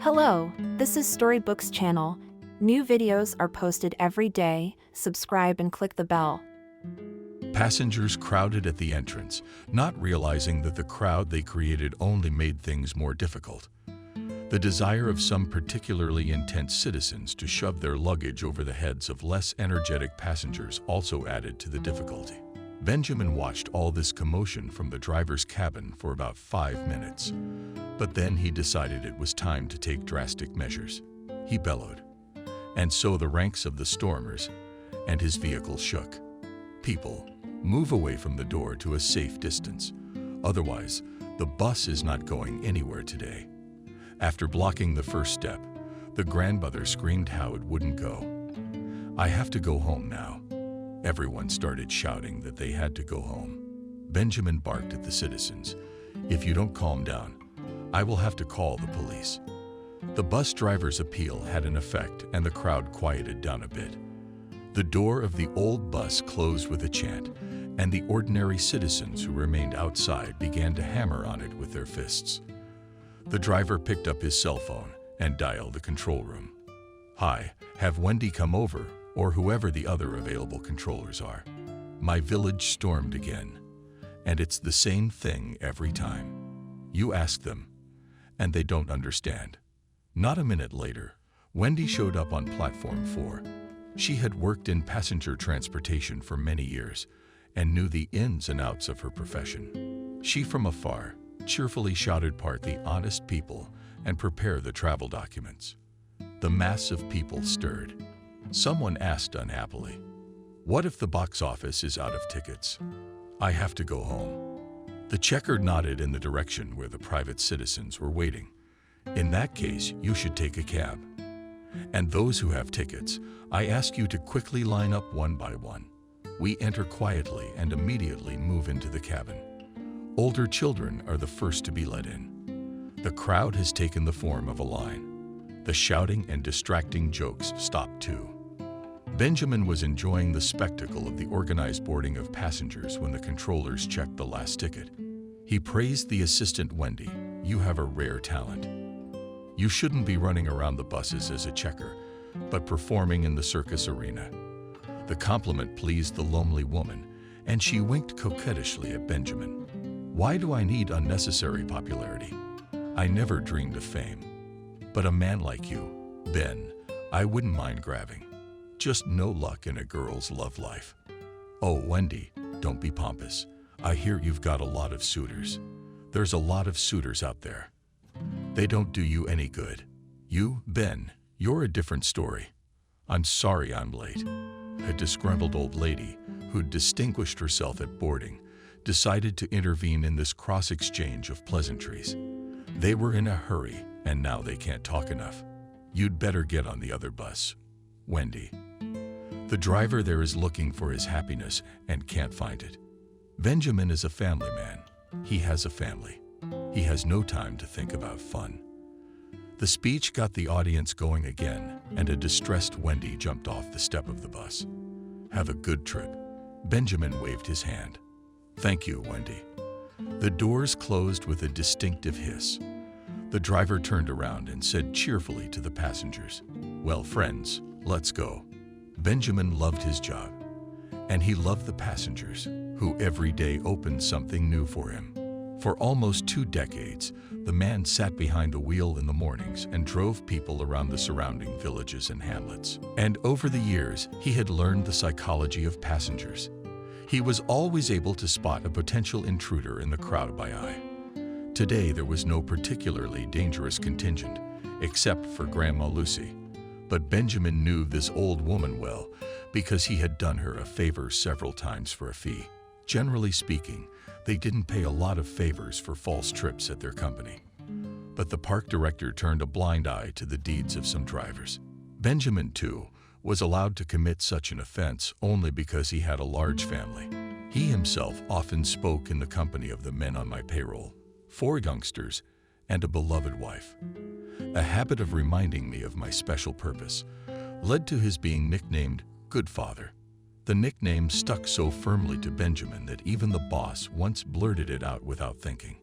Hello, this is Storybooks channel. New videos are posted every day. Subscribe and click the bell. Passengers crowded at the entrance, not realizing that the crowd they created only made things more difficult. The desire of some particularly intense citizens to shove their luggage over the heads of less energetic passengers also added to the difficulty. Benjamin watched all this commotion from the driver's cabin for about 5 minutes. But then he decided it was time to take drastic measures. He bellowed. And so the ranks of the stormers and his vehicle shook. People, move away from the door to a safe distance. Otherwise, the bus is not going anywhere today. After blocking the first step, the grandmother screamed how it wouldn't go. I have to go home now. Everyone started shouting that they had to go home. Benjamin barked at the citizens. If you don't calm down, I will have to call the police. The bus driver's appeal had an effect and the crowd quieted down a bit. The door of the old bus closed with a chant, and the ordinary citizens who remained outside began to hammer on it with their fists. The driver picked up his cell phone and dialed the control room. Hi, have Wendy come over, or whoever the other available controllers are. My village stormed again, and it's the same thing every time. You ask them, and they don't understand. Not a minute later, Wendy showed up on platform 4. She had worked in passenger transportation for many years and knew the ins and outs of her profession. She from afar cheerfully shouted part the honest people and prepare the travel documents. The mass of people stirred. Someone asked unhappily, "What if the box office is out of tickets? I have to go home." The checker nodded in the direction where the private citizens were waiting. In that case, you should take a cab. And those who have tickets, I ask you to quickly line up one by one. We enter quietly and immediately move into the cabin. Older children are the first to be let in. The crowd has taken the form of a line. The shouting and distracting jokes stopped too. Benjamin was enjoying the spectacle of the organized boarding of passengers when the controllers checked the last ticket. He praised the assistant Wendy. You have a rare talent. You shouldn't be running around the buses as a checker, but performing in the circus arena. The compliment pleased the lonely woman, and she winked coquettishly at Benjamin. Why do I need unnecessary popularity? I never dreamed of fame. But a man like you, Ben, I wouldn't mind grabbing. Just no luck in a girl's love life. Oh, Wendy, don't be pompous. I hear you've got a lot of suitors. There's a lot of suitors out there. They don't do you any good. You, Ben, you're a different story. I'm sorry I'm late. A disgruntled old lady, who'd distinguished herself at boarding, decided to intervene in this cross-exchange of pleasantries. They were in a hurry, and now they can't talk enough. You'd better get on the other bus. Wendy. The driver there is looking for his happiness and can't find it. Benjamin is a family man. He has a family. He has no time to think about fun. The speech got the audience going again, and a distressed Wendy jumped off the step of the bus. Have a good trip. Benjamin waved his hand. Thank you, Wendy. The doors closed with a distinctive hiss. The driver turned around and said cheerfully to the passengers, "Well, friends, let's go." Benjamin loved his job, and he loved the passengers, who every day opened something new for him. For almost 2 decades, the man sat behind the wheel in the mornings and drove people around the surrounding villages and hamlets. And over the years, he had learned the psychology of passengers. He was always able to spot a potential intruder in the crowd by eye. Today, there was no particularly dangerous contingent, except for Grandma Lucy. But Benjamin knew this old woman well because he had done her a favor several times for a fee. Generally speaking, they didn't pay a lot of favors for false trips at their company. But the park director turned a blind eye to the deeds of some drivers. Benjamin, too, was allowed to commit such an offense only because he had a large family. He himself often spoke in the company of the men on my payroll, 4 youngsters, and a beloved wife. A habit of reminding me of my special purpose led to his being nicknamed Good Father. The nickname stuck so firmly to Benjamin that even the boss once blurted it out without thinking.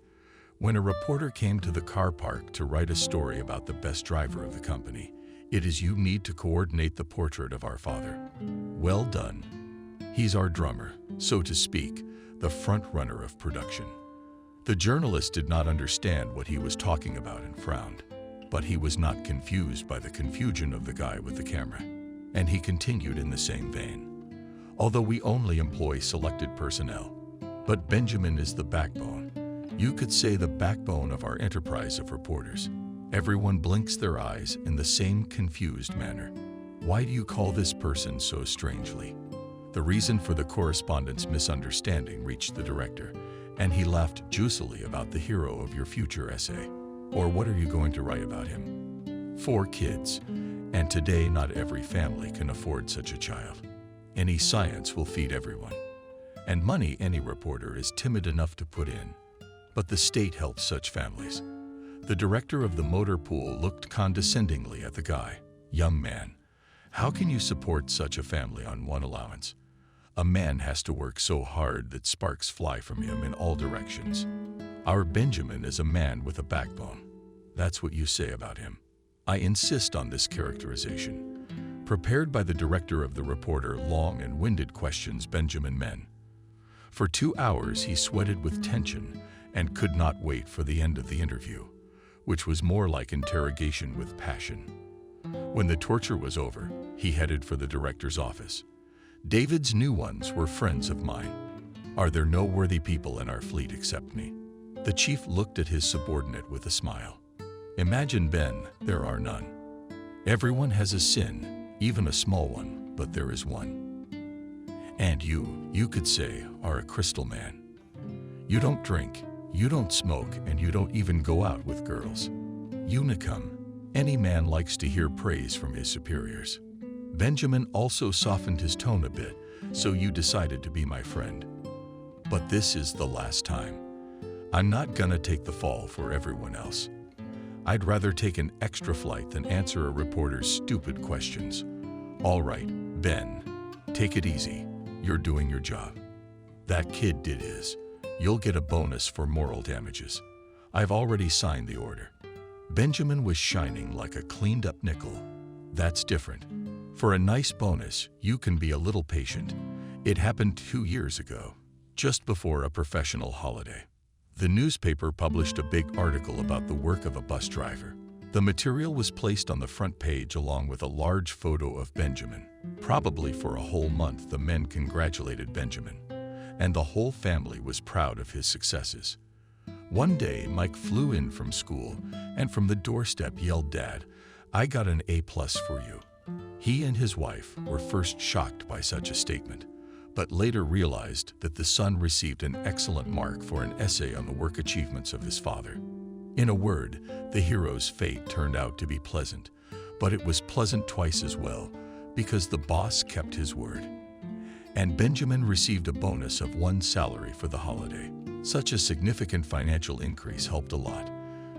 When a reporter came to the car park to write a story about the best driver of the company, it is you need to coordinate the portrait of our father. Well done. He's our drummer, so to speak, the front runner of production. The journalist did not understand what he was talking about and frowned, but he was not confused by the confusion of the guy with the camera, and he continued in the same vein. Although we only employ selected personnel, but Benjamin is the backbone. You could say the backbone of our enterprise of reporters. Everyone blinks their eyes in the same confused manner. Why do you call this person so strangely? The reason for the correspondent's misunderstanding reached the director, and he laughed juicily about the hero of your future essay. Or what are you going to write about him? 4 kids, and today not every family can afford such a child. Any science will feed everyone, and money any reporter is timid enough to put in. But the state helps such families. The director of the motor pool looked condescendingly at the guy. Young man, how can you support such a family on one allowance? A man has to work so hard that sparks fly from him in all directions. Our Benjamin is a man with a backbone. That's what you say about him. I insist on this characterization. Prepared by the director of the reporter long and winded questions Benjamin men. For 2 hours he sweated with tension and could not wait for the end of the interview, which was more like interrogation with passion. When the torture was over, he headed for the director's office. David's new ones were friends of mine. Are there no worthy people in our fleet except me? The chief looked at his subordinate with a smile. Imagine, Ben, there are none. Everyone has a sin, even a small one, but there is one. And you could say, are a crystal man. You don't drink, you don't smoke, and you don't even go out with girls. Unicum. Any man likes to hear praise from his superiors. Benjamin also softened his tone a bit, so you decided to be my friend. But this is the last time. I'm not gonna take the fall for everyone else. I'd rather take an extra flight than answer a reporter's stupid questions. All right, Ben, take it easy. You're doing your job. That kid did his. You'll get a bonus for moral damages. I've already signed the order. Benjamin was shining like a cleaned-up nickel. That's different. For a nice bonus, you can be a little patient. It happened 2 years ago, just before a professional holiday. The newspaper published a big article about the work of a bus driver. The material was placed on the front page along with a large photo of Benjamin. Probably for a whole month, the men congratulated Benjamin, and the whole family was proud of his successes. One day, Mike flew in from school and from the doorstep yelled, "Dad, I got an A+ for you." He and his wife were first shocked by such a statement, but later realized that the son received an excellent mark for an essay on the work achievements of his father. In a word, the hero's fate turned out to be pleasant, but it was pleasant twice as well, because the boss kept his word. And Benjamin received a bonus of 1 salary for the holiday. Such a significant financial increase helped a lot,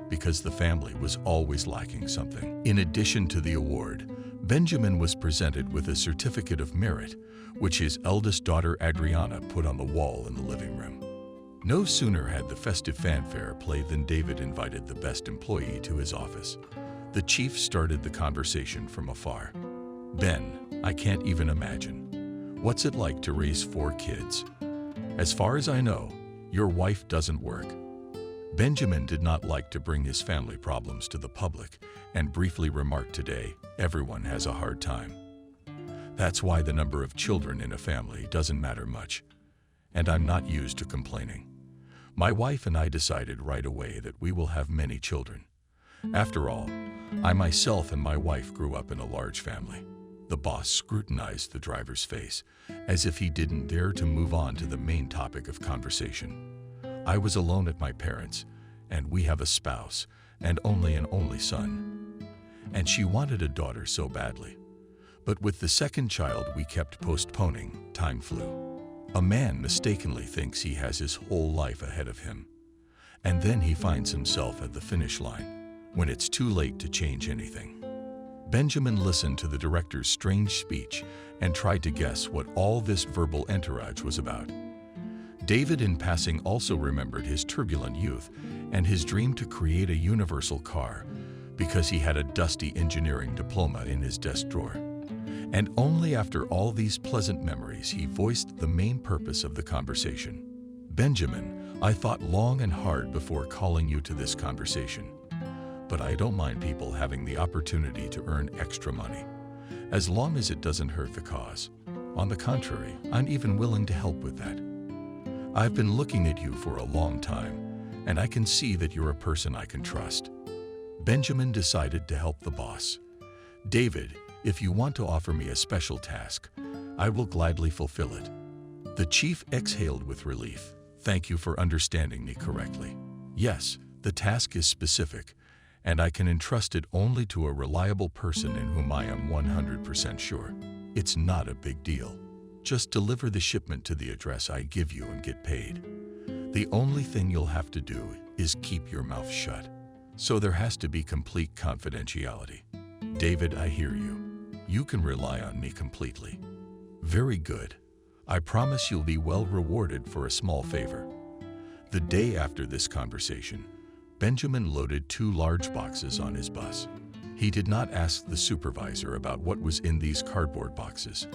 because the family was always lacking something. In addition to the award, Benjamin was presented with a certificate of merit, which his eldest daughter Adriana put on the wall in the living room. No sooner had the festive fanfare played than David invited the best employee to his office. The chief started the conversation from afar. "Ben, I can't even imagine. What's it like to raise 4 kids? As far as I know, your wife doesn't work." Benjamin did not like to bring his family problems to the public and briefly remarked today, "Everyone has a hard time. That's why the number of children in a family doesn't matter much. And I'm not used to complaining. My wife and I decided right away that we will have many children. After all, I myself and my wife grew up in a large family." The boss scrutinized the driver's face, as if he didn't dare to move on to the main topic of conversation. "I was alone at my parents', and we have a spouse, and only an only son. And she wanted a daughter so badly. But with the second child we kept postponing, time flew. A man mistakenly thinks he has his whole life ahead of him. And then he finds himself at the finish line, when it's too late to change anything." Benjamin listened to the director's strange speech and tried to guess what all this verbal entourage was about. David, in passing, also remembered his turbulent youth and his dream to create a universal car because he had a dusty engineering diploma in his desk drawer. And only after all these pleasant memories he voiced the main purpose of the conversation. Benjamin, I thought long and hard before calling you to this conversation. But I don't mind people having the opportunity to earn extra money, as long as it doesn't hurt the cause. On the contrary, I'm even willing to help with that. I've been looking at you for a long time, and I can see that you're a person I can trust. Benjamin decided to help the boss. David, if you want to offer me a special task, I will gladly fulfill it. The chief exhaled with relief. Thank you for understanding me correctly. Yes, the task is specific, and I can entrust it only to a reliable person in whom I am 100% sure. It's not a big deal. Just deliver the shipment to the address I give you and get paid. The only thing you'll have to do is keep your mouth shut. So there has to be complete confidentiality. David, I hear you. You can rely on me completely. Very good. I promise you'll be well rewarded for a small favor. The day after this conversation, Benjamin loaded 2 large boxes on his bus. He did not ask the supervisor about what was in these cardboard boxes.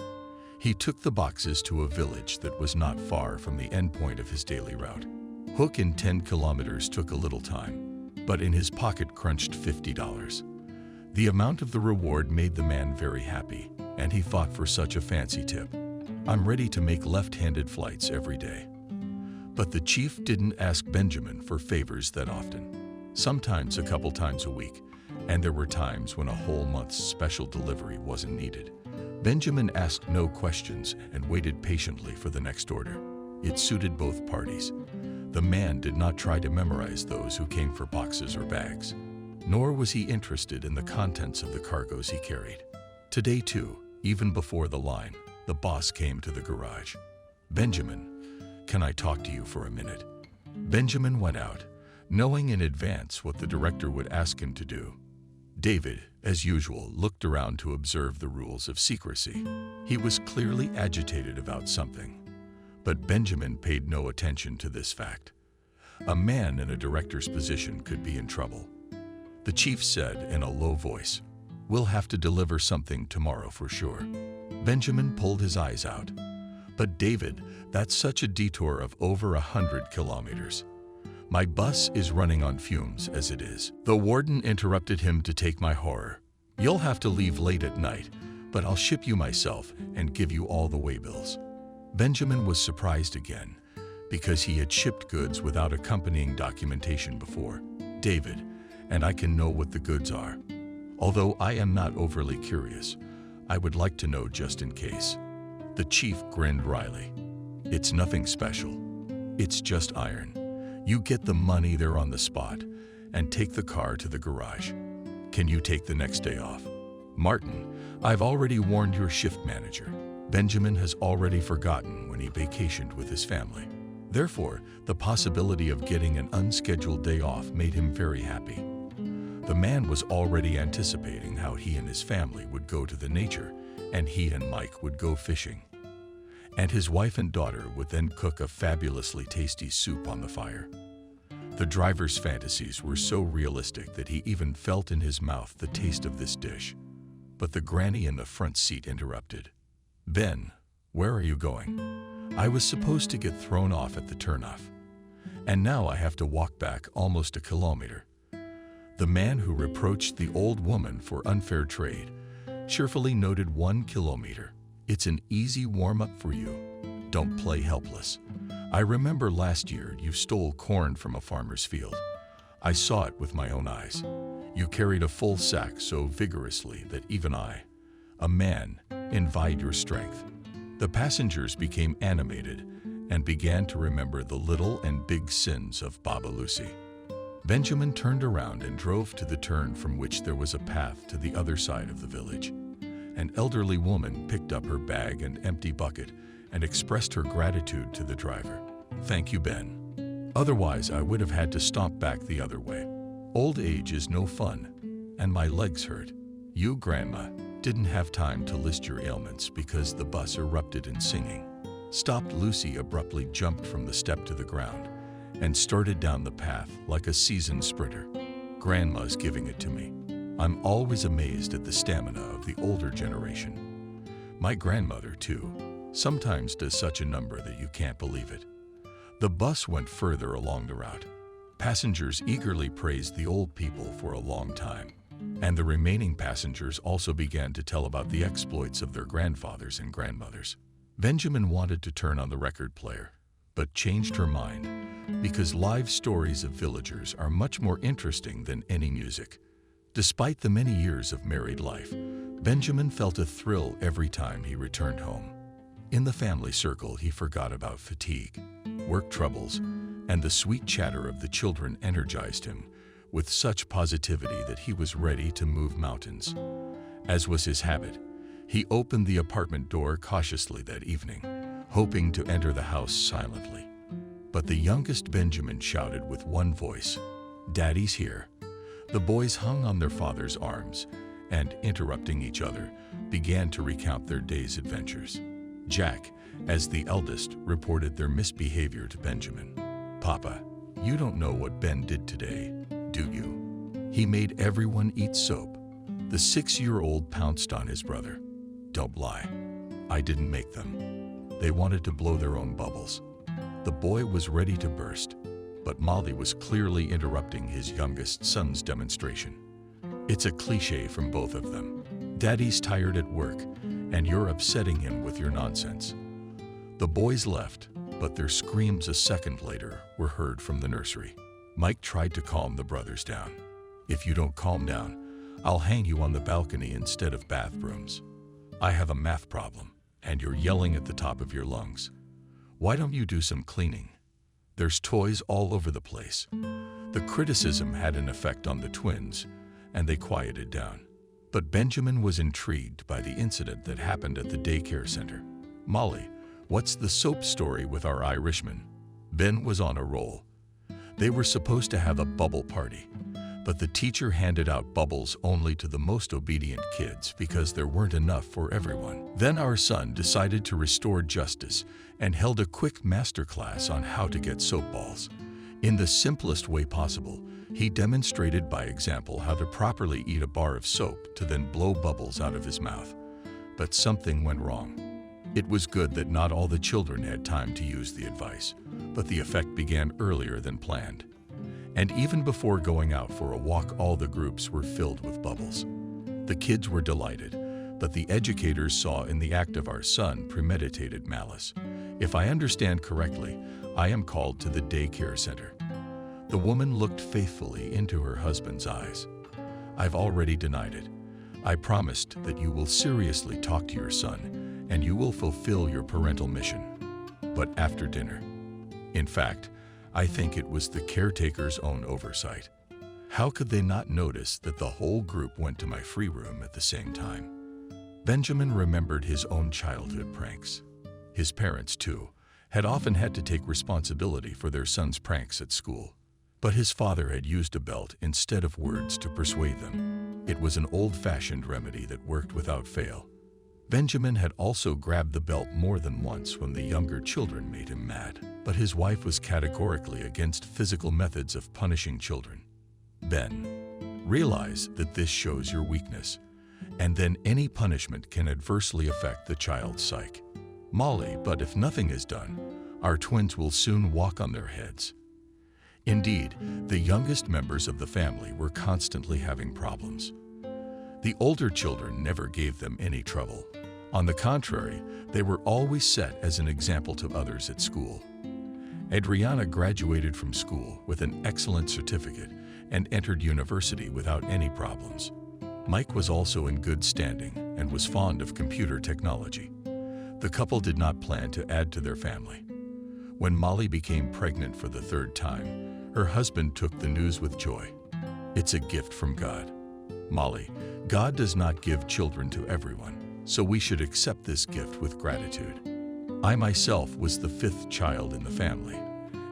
He took the boxes to a village that was not far from the endpoint of his daily route. Hook in 10 kilometers took a little time, but in his pocket crunched $50. The amount of the reward made the man very happy, and he thought, for such a fancy tip, I'm ready to make left-handed flights every day. But the chief didn't ask Benjamin for favors that often. Sometimes a couple times a week, and there were times when a whole month's special delivery wasn't needed. Benjamin asked no questions and waited patiently for the next order. It suited both parties. The man did not try to memorize those who came for boxes or bags, nor was he interested in the contents of the cargoes he carried. Today too, even before the line, the boss came to the garage. Benjamin, can I talk to you for a minute? Benjamin went out, knowing in advance what the director would ask him to do. David, as usual, looked around to observe the rules of secrecy. He was clearly agitated about something, but Benjamin paid no attention to this fact. A man in a director's position could be in trouble. The chief said in a low voice, "We'll have to deliver something tomorrow for sure." Benjamin pulled his eyes out. "But David, that's such a detour of over 100 kilometers. My bus is running on fumes as it is." The warden interrupted him to take my horror. "You'll have to leave late at night, but I'll ship you myself and give you all the waybills." Benjamin was surprised again, because he had shipped goods without accompanying documentation before. "David, and I can know what the goods are. Although I am not overly curious, I would like to know just in case." The chief grinned wryly. "It's nothing special. It's just iron. You get the money there on the spot and take the car to the garage. Can you take the next day off?" "Martin, I've already warned your shift manager. Benjamin has already forgotten when he vacationed with his family. Therefore, the possibility of getting an unscheduled day off made him very happy. The man was already anticipating how he and his family would go to the nature, and he and Mike would go fishing. And his wife and daughter would then cook a fabulously tasty soup on the fire. The driver's fantasies were so realistic that he even felt in his mouth the taste of this dish. But the granny in the front seat interrupted. "Ben, where are you going? I was supposed to get thrown off at the turnoff, and now I have to walk back almost a kilometer." The man who reproached the old woman for unfair trade cheerfully noted 1 kilometer. "It's an easy warm-up for you. Don't play helpless. I remember last year you stole corn from a farmer's field. I saw it with my own eyes. You carried a full sack so vigorously that even I, a man, envied your strength." The passengers became animated and began to remember the little and big sins of Baba Lucy. Benjamin turned around and drove to the turn from which there was a path to the other side of the village. An elderly woman picked up her bag and empty bucket and expressed her gratitude to the driver. "Thank you, Ben. Otherwise, I would have had to stomp back the other way. Old age is no fun, and my legs hurt." You, Grandma, didn't have time to list your ailments because the bus erupted in singing. Stopped. Lucy abruptly jumped from the step to the ground and started down the path like a seasoned sprinter. Grandma's giving it to me. I'm always amazed at the stamina of the older generation. My grandmother, too, sometimes does such a number that you can't believe it. The bus went further along the route. Passengers eagerly praised the old people for a long time, and the remaining passengers also began to tell about the exploits of their grandfathers and grandmothers. Benjamin wanted to turn on the record player, but changed her mind because live stories of villagers are much more interesting than any music. Despite the many years of married life, Benjamin felt a thrill every time he returned home. In the family circle, he forgot about fatigue, work troubles, and the sweet chatter of the children energized him with such positivity that he was ready to move mountains. As was his habit, he opened the apartment door cautiously that evening, hoping to enter the house silently. But the youngest Benjamin shouted with one voice, "Daddy's here." The boys hung on their father's arms and, interrupting each other, began to recount their day's adventures. Jack, as the eldest, reported their misbehavior to Benjamin. "Papa, you don't know what Ben did today, do you? He made everyone eat soap." The 6-year-old pounced on his brother. "Don't lie. I didn't make them. They wanted to blow their own bubbles." The boy was ready to burst, but Molly was clearly interrupting his youngest son's demonstration. "It's a cliché from both of them. Daddy's tired at work, and you're upsetting him with your nonsense." The boys left, but their screams a second later were heard from the nursery. Mike tried to calm the brothers down. "If you don't calm down, I'll hang you on the balcony instead of bathrooms. I have a math problem, and you're yelling at the top of your lungs. Why don't you do some cleaning? There's toys all over the place." The criticism had an effect on the twins, and they quieted down. But Benjamin was intrigued by the incident that happened at the daycare center. "Molly, what's the soap story with our Irishman?" Ben was on a roll. They were supposed to have a bubble party, but the teacher handed out bubbles only to the most obedient kids because there weren't enough for everyone. Then our son decided to restore justice and held a quick masterclass on how to get soap balls. In the simplest way possible, he demonstrated by example how to properly eat a bar of soap to then blow bubbles out of his mouth. But something went wrong. It was good that not all the children had time to use the advice, but the effect began earlier than planned. And even before going out for a walk, all the groups were filled with bubbles. The kids were delighted, but the educators saw in the act of our son premeditated malice. If I understand correctly, I am called to the daycare center. The woman looked faithfully into her husband's eyes. "I've already denied it. I promised that you will seriously talk to your son, and you will fulfill your parental mission. But after dinner. In fact, I think it was the caretaker's own oversight. How could they not notice that the whole group went to my free room at the same time?" Benjamin remembered his own childhood pranks. His parents, too, had often had to take responsibility for their son's pranks at school. But his father had used a belt instead of words to persuade them. It was an old-fashioned remedy that worked without fail. Benjamin had also grabbed the belt more than once when the younger children made him mad, but his wife was categorically against physical methods of punishing children. "Ben, realize that this shows your weakness, and then any punishment can adversely affect the child's psyche. Molly, but if nothing is done, our twins will soon walk on their heads." Indeed, the youngest members of the family were constantly having problems. The older children never gave them any trouble. On the contrary, they were always set as an example to others at school. Adriana graduated from school with an excellent certificate and entered university without any problems. Mike was also in good standing and was fond of computer technology. The couple did not plan to add to their family. When Molly became pregnant for the 3rd time, her husband took the news with joy. "It's a gift from God. Molly, God does not give children to everyone, so we should accept this gift with gratitude." I myself was the 5th child in the family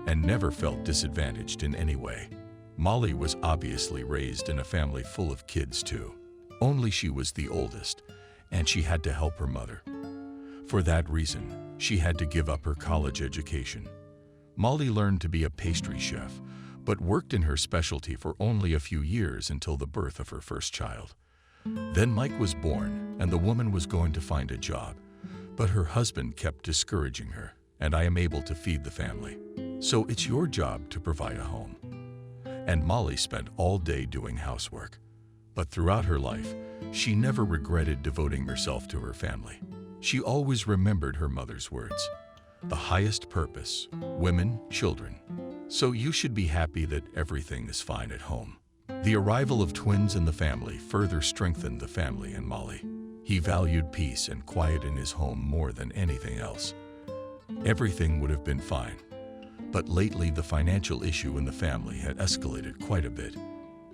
and never felt disadvantaged in any way. Molly was obviously raised in a family full of kids too. Only she was the oldest, and she had to help her mother. For that reason, she had to give up her college education. Molly learned to be a pastry chef, but worked in her specialty for only a few years until the birth of her first child. Then Mike was born, and the woman was going to find a job, but her husband kept discouraging her, and I am able to feed the family. So it's your job to provide a home. And Molly spent all day doing housework. But throughout her life, she never regretted devoting herself to her family. She always remembered her mother's words: the highest purpose, women, children. So you should be happy that everything is fine at home. The arrival of twins in the family further strengthened the family and Molly. He valued peace and quiet in his home more than anything else. Everything would have been fine. But lately, the financial issue in the family had escalated quite a bit.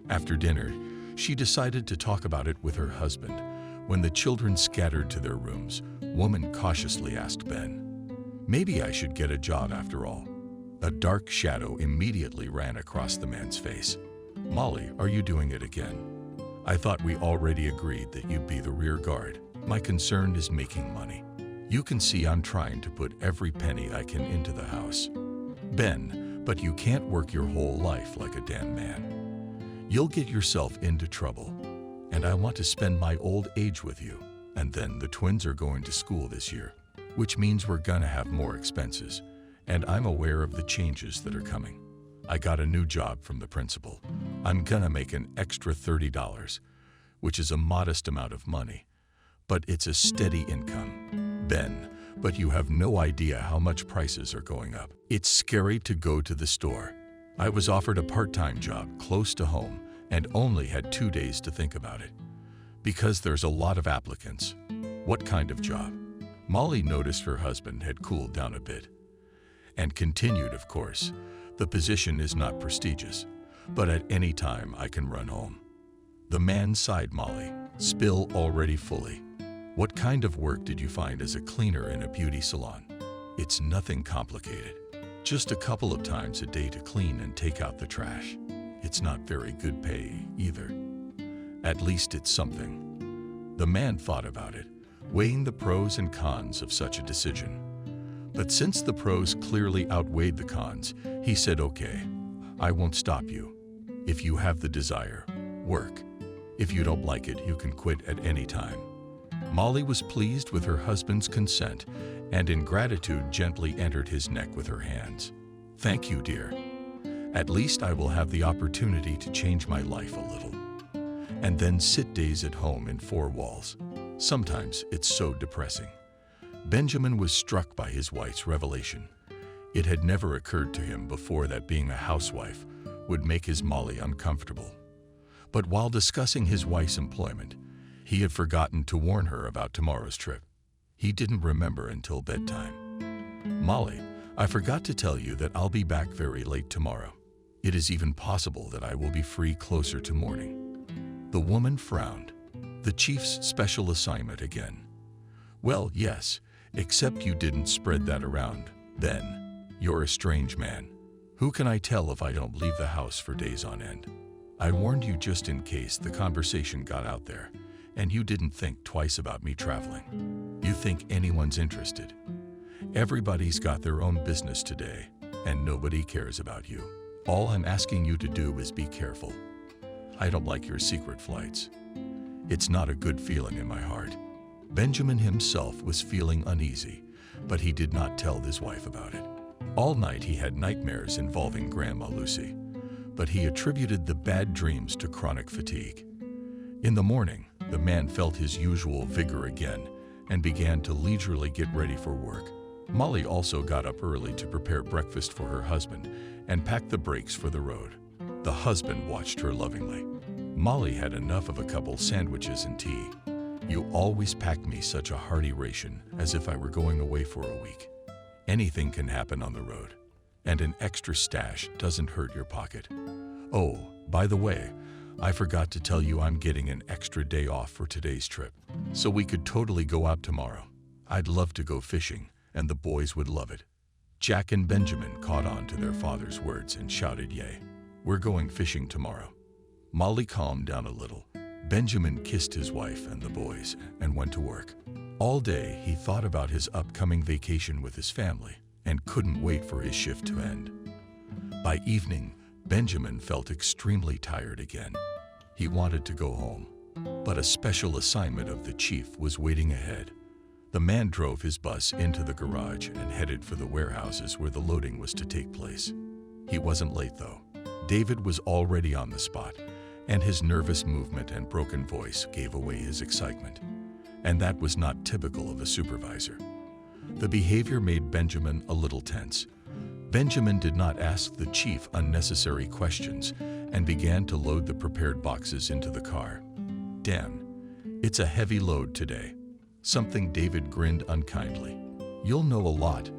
After dinner, she decided to talk about it with her husband. When the children scattered to their rooms, woman cautiously asked Ben, "Maybe I should get a job after all." A dark shadow immediately ran across the man's face. "Molly, are you doing it again? I thought we already agreed that you'd be the rear guard. My concern is making money. You can see I'm trying to put every penny I can into the house." "Ben, but you can't work your whole life like a damn man. You'll get yourself into trouble. And I want to spend my old age with you. And then the twins are going to school this year, which means we're gonna have more expenses. And I'm aware of the changes that are coming. I got a new job from the principal. I'm gonna make an extra $30, which is a modest amount of money, but it's a steady income. Ben, but you have no idea how much prices are going up. It's scary to go to the store. I was offered a part-time job close to home and only had 2 days to think about it. Because there's a lot of applicants. What kind of job?" Molly noticed her husband had cooled down a bit and continued, "Of course, the position is not prestigious, but at any time I can run home." The man sighed. "Molly, spill already fully. What kind of work did you find as a cleaner in a beauty salon?" "It's nothing complicated. Just a couple of times a day to clean and take out the trash. It's not very good pay either. At least it's something." The man thought about it, weighing the pros and cons of such a decision. But since the pros clearly outweighed the cons, he said, "Okay, I won't stop you. If you have the desire, work. If you don't like it, you can quit at any time." Molly was pleased with her husband's consent and in gratitude gently entered his neck with her hands. "Thank you, dear. At least I will have the opportunity to change my life a little. And then sit days at home in 4 walls. Sometimes it's so depressing." Benjamin was struck by his wife's revelation. It had never occurred to him before that being a housewife would make his Molly uncomfortable. But while discussing his wife's employment, he had forgotten to warn her about tomorrow's trip. He didn't remember until bedtime. "Molly, I forgot to tell you that I'll be back very late tomorrow. It is even possible that I will be free closer to morning." The woman frowned. "The chief's special assignment again?" "Well, yes, except you didn't spread that around. Then, you're a strange man. Who can I tell if I don't leave the house for days on end? I warned you just in case the conversation got out there, and you didn't think twice about me traveling. You think anyone's interested? Everybody's got their own business today, and nobody cares about you. All I'm asking you to do is be careful. I don't like your secret flights. It's not a good feeling in my heart." Benjamin himself was feeling uneasy, but he did not tell his wife about it. All night he had nightmares involving Grandma Lucy, but he attributed the bad dreams to chronic fatigue. In the morning, the man felt his usual vigor again and began to leisurely get ready for work. Molly also got up early to prepare breakfast for her husband and pack the brakes for the road. The husband watched her lovingly. Molly had enough of a couple sandwiches and tea. "You always pack me such a hearty ration, as if I were going away for a week. Anything can happen on the road, and an extra stash doesn't hurt your pocket. Oh, by the way, I forgot to tell you I'm getting an extra day off for today's trip, so we could totally go out tomorrow. I'd love to go fishing, and the boys would love it." Jack and Benjamin caught on to their father's words and shouted, "Yay, we're going fishing tomorrow." Molly calmed down a little. Benjamin kissed his wife and the boys and went to work. All day he thought about his upcoming vacation with his family and couldn't wait for his shift to end. By evening, Benjamin felt extremely tired again. He wanted to go home, but a special assignment of the chief was waiting ahead. The man drove his bus into the garage and headed for the warehouses where the loading was to take place. He wasn't late, though. David was already on the spot, and his nervous movement and broken voice gave away his excitement. And that was not typical of a supervisor. The behavior made Benjamin a little tense. Benjamin did not ask the chief unnecessary questions and began to load the prepared boxes into the car. "Damn, it's a heavy load today." Something David grinned unkindly. "You'll know a lot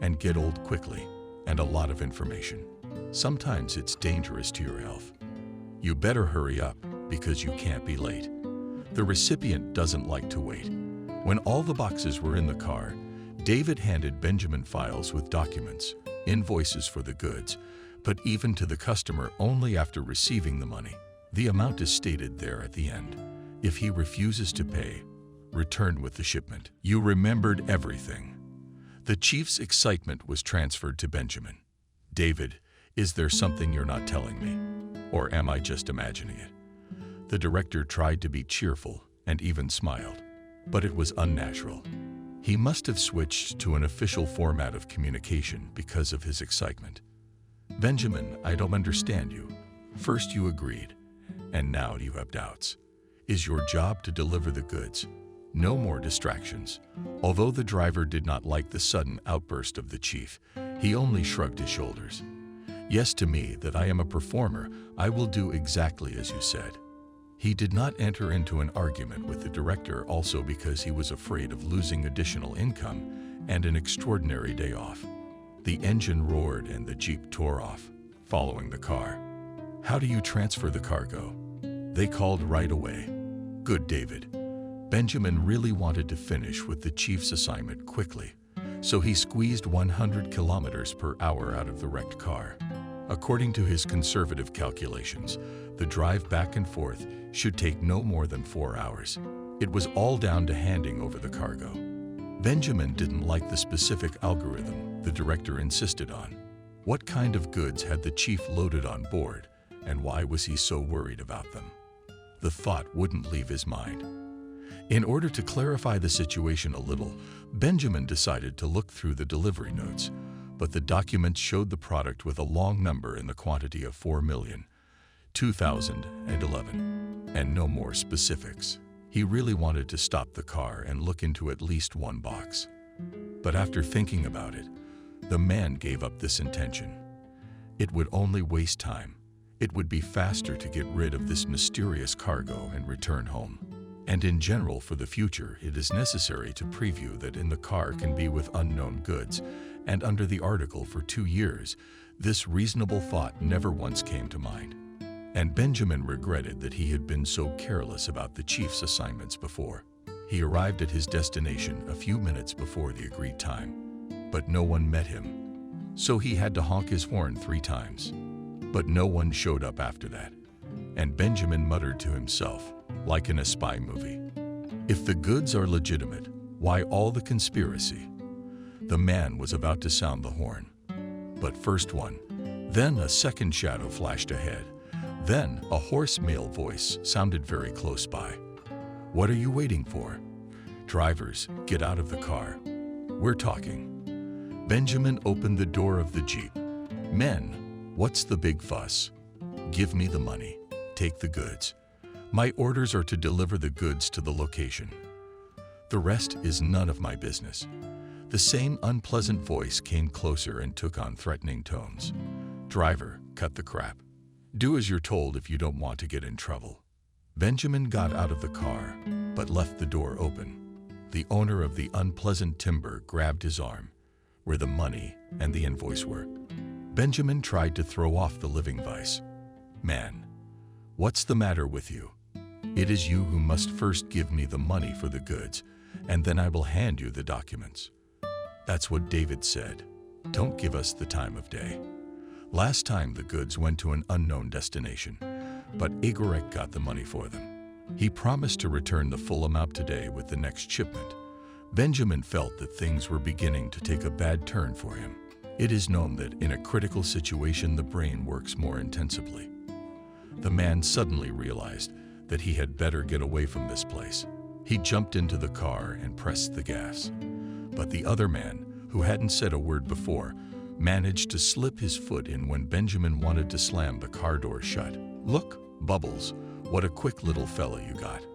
and get old quickly, and a lot of information. Sometimes it's dangerous to your health. You better hurry up because you can't be late." The recipient doesn't like to wait. When all the boxes were in the car, David handed Benjamin files with documents, invoices for the goods, but even to the customer only after receiving the money. The amount is stated there at the end. If he refuses to pay, return with the shipment. You remembered everything. The chief's excitement was transferred to Benjamin. "David, is there something you're not telling me? Or am I just imagining it?" The director tried to be cheerful and even smiled, but it was unnatural. He must have switched to an official format of communication because of his excitement. "Benjamin, I don't understand you. First you agreed, and now you have doubts. Is your job to deliver the goods? No more distractions." Although the driver did not like the sudden outburst of the chief, he only shrugged his shoulders. "Yes, to me, that I am a performer, I will do exactly as you said." He did not enter into an argument with the director also because he was afraid of losing additional income and an extraordinary day off. The engine roared and the Jeep tore off, following the car. "How do you transfer the cargo?" They called right away. "Good, David." Benjamin really wanted to finish with the chief's assignment quickly, so he squeezed 100 kilometers per hour out of the wrecked car. According to his conservative calculations, the drive back and forth should take no more than 4 hours. It was all down to handing over the cargo. Benjamin didn't like the specific algorithm the director insisted on. What kind of goods had the chief loaded on board, and why was he so worried about them? The thought wouldn't leave his mind. In order to clarify the situation a little, Benjamin decided to look through the delivery notes, but the documents showed the product with a long number in the quantity of 4,002,011, and no more specifics. He really wanted to stop the car and look into at least one box. But after thinking about it, the man gave up this intention. It would only waste time. It would be faster to get rid of this mysterious cargo and return home. And in general, for the future, it is necessary to preview that in the car can be with unknown goods, and under the article for 2 years, this reasonable thought never once came to mind. And Benjamin regretted that he had been so careless about the chief's assignments before. He arrived at his destination a few minutes before the agreed time, but no one met him. So he had to honk his horn 3 times. But no one showed up after that. And Benjamin muttered to himself, like in a spy movie, "If the goods are legitimate, why all the conspiracy?" The man was about to sound the horn. But first one, then a second shadow flashed ahead. Then a hoarse male voice sounded very close by. "What are you waiting for? Drivers, get out of the car. We're talking." Benjamin opened the door of the Jeep. "Men, what's the big fuss? Give me the money. Take the goods. My orders are to deliver the goods to the location. The rest is none of my business." The same unpleasant voice came closer and took on threatening tones. "Driver, cut the crap. Do as you're told if you don't want to get in trouble." Benjamin got out of the car, but left the door open. The owner of the unpleasant timber grabbed his arm, where the money and the invoice were. Benjamin tried to throw off the living vice. "Man, what's the matter with you? It is you who must first give me the money for the goods, and then I will hand you the documents." That's what David said. Don't give us the time of day. Last time the goods went to an unknown destination, but Agorek got the money for them. He promised to return the full amount today with the next shipment, Benjamin felt that things were beginning to take a bad turn for him. It is known that in a critical situation, the brain works more intensively. The man suddenly realized that he had better get away from this place. He jumped into the car and pressed the gas. But the other man, who hadn't said a word before, managed to slip his foot in when Benjamin wanted to slam the car door shut. "Look, Bubbles, what a quick little fella you got.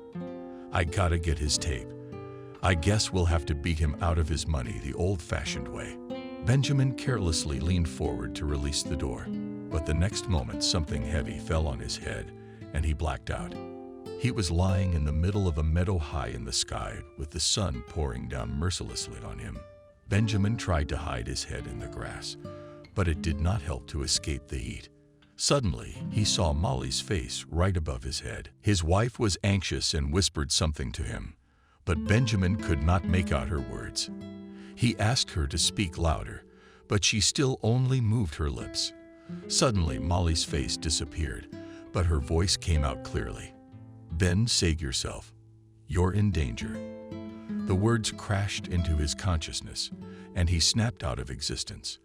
I gotta get his tape. I guess we'll have to beat him out of his money the old-fashioned way." Benjamin carelessly leaned forward to release the door, but the next moment something heavy fell on his head and he blacked out. He was lying in the middle of a meadow high in the sky with the sun pouring down mercilessly on him. Benjamin tried to hide his head in the grass, but it did not help to escape the heat. Suddenly, he saw Molly's face right above his head. His wife was anxious and whispered something to him, but Benjamin could not make out her words. He asked her to speak louder, but she still only moved her lips. Suddenly, Molly's face disappeared, but her voice came out clearly. "Ben, save yourself. You're in danger." The words crashed into his consciousness, and he snapped out of existence.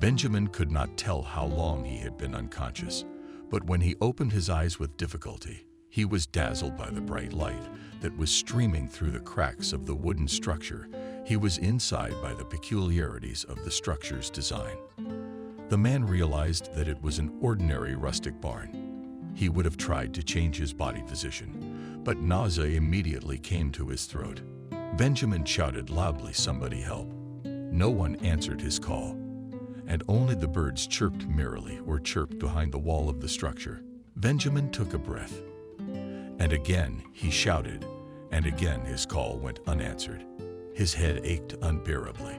Benjamin could not tell how long he had been unconscious, but when he opened his eyes with difficulty, he was dazzled by the bright light that was streaming through the cracks of the wooden structure. He was inside by the peculiarities of the structure's design. The man realized that it was an ordinary rustic barn. He would have tried to change his body position, but nausea immediately came to his throat. Benjamin shouted loudly, "Somebody help." No one answered his call, and only the birds chirped merrily or chirped behind the wall of the structure. Benjamin took a breath, and again he shouted, and again his call went unanswered. His head ached unbearably.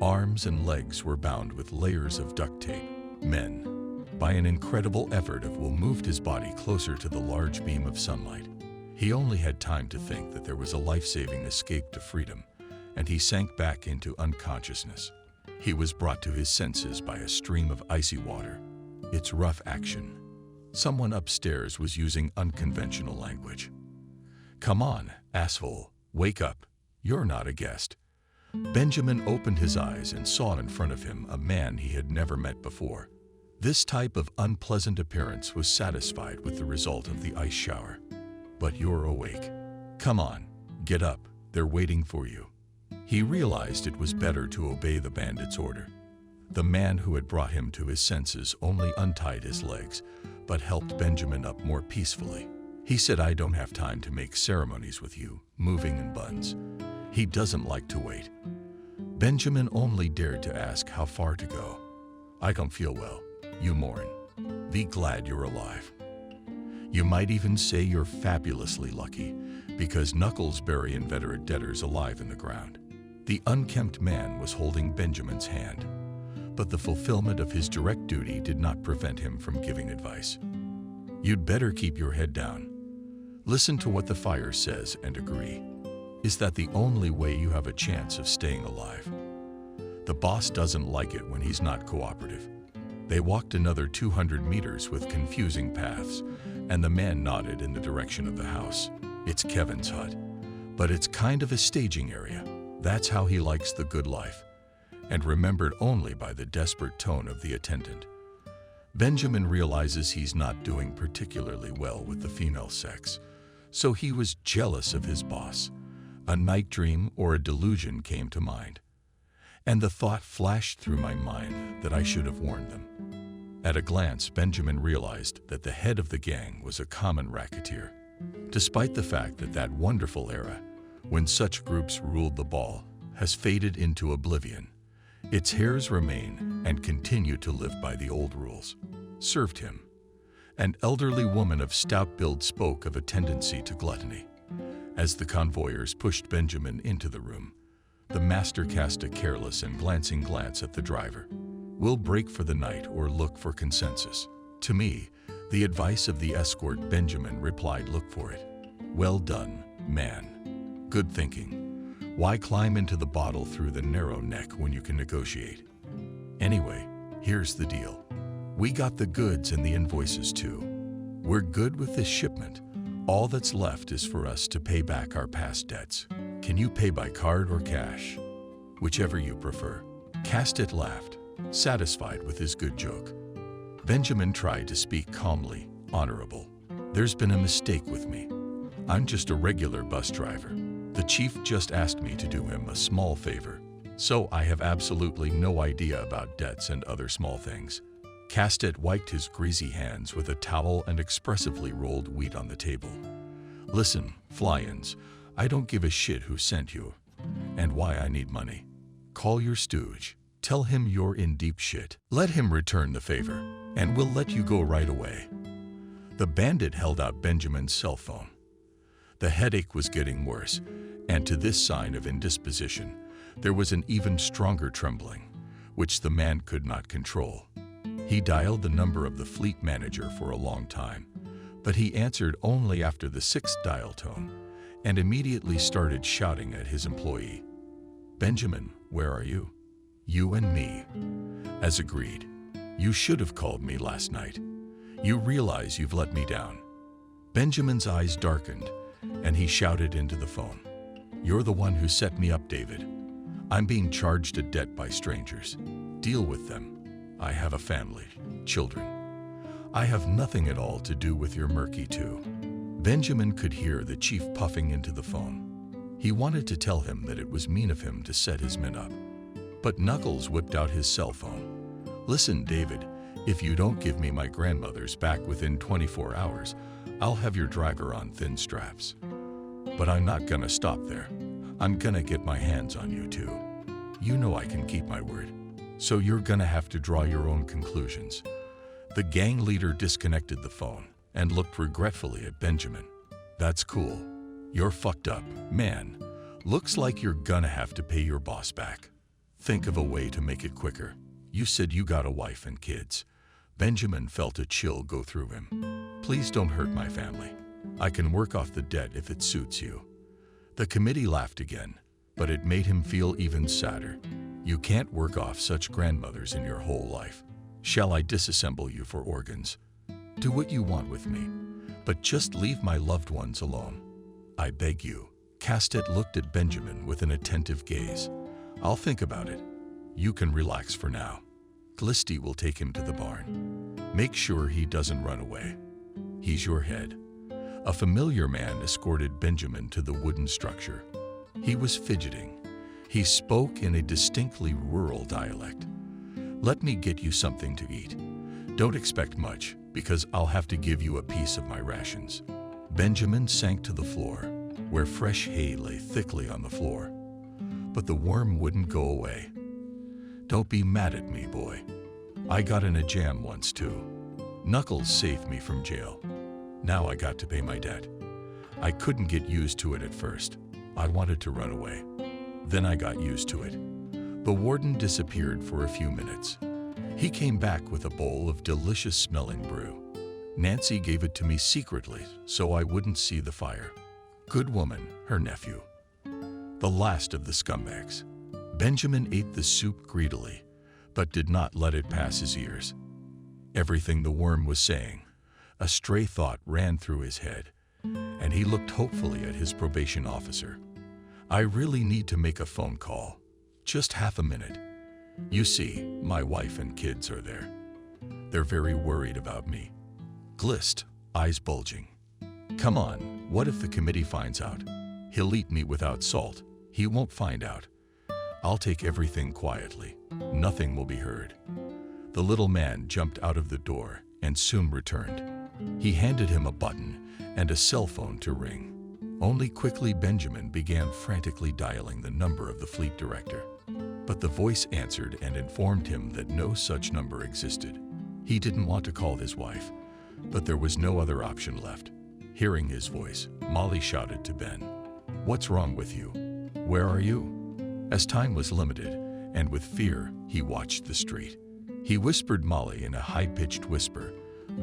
Arms and legs were bound with layers of duct tape. Men, by an incredible effort, moved his body closer to the large beam of sunlight. He only had time to think that there was a life-saving escape to freedom, and he sank back into unconsciousness. He was brought to his senses by a stream of icy water. It's rough action. Someone upstairs was using unconventional language. "Come on, asshole, wake up. You're not a guest." Benjamin opened his eyes and saw in front of him a man he had never met before. This type of unpleasant appearance was satisfied with the result of the ice shower. "But you're awake. Come on, get up, they're waiting for you." He realized it was better to obey the bandit's order. The man who had brought him to his senses only untied his legs, but helped Benjamin up more peacefully. He said, "I don't have time to make ceremonies with you, moving in buns." He doesn't like to wait. Benjamin only dared to ask how far to go. "I don't feel well. You mourn. Be glad you're alive. You might even say you're fabulously lucky, because knuckles bury inveterate debtors alive in the ground." The unkempt man was holding Benjamin's hand, but the fulfillment of his direct duty did not prevent him from giving advice. "You'd better keep your head down. Listen to what the fire says and agree. Is that the only way you have a chance of staying alive? The boss doesn't like it when he's not cooperative." They walked another 200 meters with confusing paths, and the man nodded in the direction of the house. "It's Kevin's hut, but it's kind of a staging area. That's how he likes the good life," and remembered only by the desperate tone of the attendant. Benjamin realizes he's not doing particularly well with the female sex, so he was jealous of his boss. A night dream or a delusion came to mind, and the thought flashed through my mind that I should have warned them. At a glance, Benjamin realized that the head of the gang was a common racketeer. Despite the fact that that wonderful era, when such groups ruled the ball, has faded into oblivion, its heirs remain and continue to live by the old rules. Served him. An elderly woman of stout build spoke of a tendency to gluttony. As the convoyers pushed Benjamin into the room, the master cast a careless and glancing glance at the driver. "We'll break for the night or look for consensus." To me, the advice of the escort, Benjamin replied, "Look for it." "Well done, man. Good thinking. Why climb into the bottle through the narrow neck when you can negotiate? Anyway, here's the deal. We got the goods and the invoices too. We're good with this shipment. All that's left is for us to pay back our past debts. Can you pay by card or cash? Whichever you prefer. Castet laughed, satisfied with his good joke. Benjamin tried to speak calmly, honorable. There's been a mistake with me. I'm just a regular bus driver. The chief just asked me to do him a small favor, so I have absolutely no idea about debts and other small things. Castet wiped his greasy hands with a towel and expressively rolled wheat on the table. Listen, fly-ins, I don't give a shit who sent you and why I need money. Call your stooge. Tell him you're in deep shit. Let him return the favor, and we'll let you go right away. The bandit held out Benjamin's cell phone. The headache was getting worse, and to this sign of indisposition, there was an even stronger trembling, which the man could not control. He dialed the number of the fleet manager for a long time, but he answered only after the sixth dial tone, and immediately started shouting at his employee. Benjamin, where are you? You and me. As agreed. You should have called me last night. You realize you've let me down. Benjamin's eyes darkened, and he shouted into the phone. You're the one who set me up, David. I'm being charged a debt by strangers. Deal with them. I have a family, children. I have nothing at all to do with your murky too. Benjamin could hear the chief puffing into the phone. He wanted to tell him that it was mean of him to set his men up. But Knuckles whipped out his cell phone. Listen, David, if you don't give me my grandmother's back within 24 hours, I'll have your driver on thin straps. But I'm not gonna stop there. I'm gonna get my hands on you too. You know I can keep my word. So you're gonna have to draw your own conclusions. The gang leader disconnected the phone and looked regretfully at Benjamin. That's cool. You're fucked up, man. Looks like you're gonna have to pay your boss back. Think of a way to make it quicker. You said you got a wife and kids. Benjamin felt a chill go through him. Please don't hurt my family. I can work off the debt if it suits you. The committee laughed again, but it made him feel even sadder. You can't work off such grandmothers in your whole life. Shall I disassemble you for organs? Do what you want with me, but just leave my loved ones alone. I beg you. Castet looked at Benjamin with an attentive gaze. I'll think about it. You can relax for now. Glisty will take him to the barn. Make sure he doesn't run away. He's your head. A familiar man escorted Benjamin to the wooden structure. He was fidgeting. He spoke in a distinctly rural dialect. Let me get you something to eat. Don't expect much, because I'll have to give you a piece of my rations. Benjamin sank to the floor, where fresh hay lay thickly on the floor. But the worm wouldn't go away. Don't be mad at me, boy. I got in a jam once too. Knuckles saved me from jail. Now I got to pay my debt. I couldn't get used to it at first. I wanted to run away. Then I got used to it. The warden disappeared for a few minutes. He came back with a bowl of delicious-smelling brew. Nancy gave it to me secretly so I wouldn't see the fire. Good woman, her nephew. The last of the scumbags. Benjamin ate the soup greedily, but did not let it pass his ears. Everything the worm was saying, a stray thought ran through his head, and he looked hopefully at his probation officer. I really need to make a phone call. Just half a minute. You see, my wife and kids are there. They're very worried about me. Glist, eyes bulging. Come on, what if the committee finds out? He'll eat me without salt. He won't find out. I'll take everything quietly. Nothing will be heard. The little man jumped out of the door and soon returned. He handed him a button and a cell phone to ring. Only quickly Benjamin began frantically dialing the number of the fleet director. But the voice answered and informed him that no such number existed. He didn't want to call his wife, but there was no other option left. Hearing his voice, Molly shouted to Ben, "What's wrong with you? Where are you?" As time was limited, and with fear, he watched the street. He whispered Molly in a high-pitched whisper,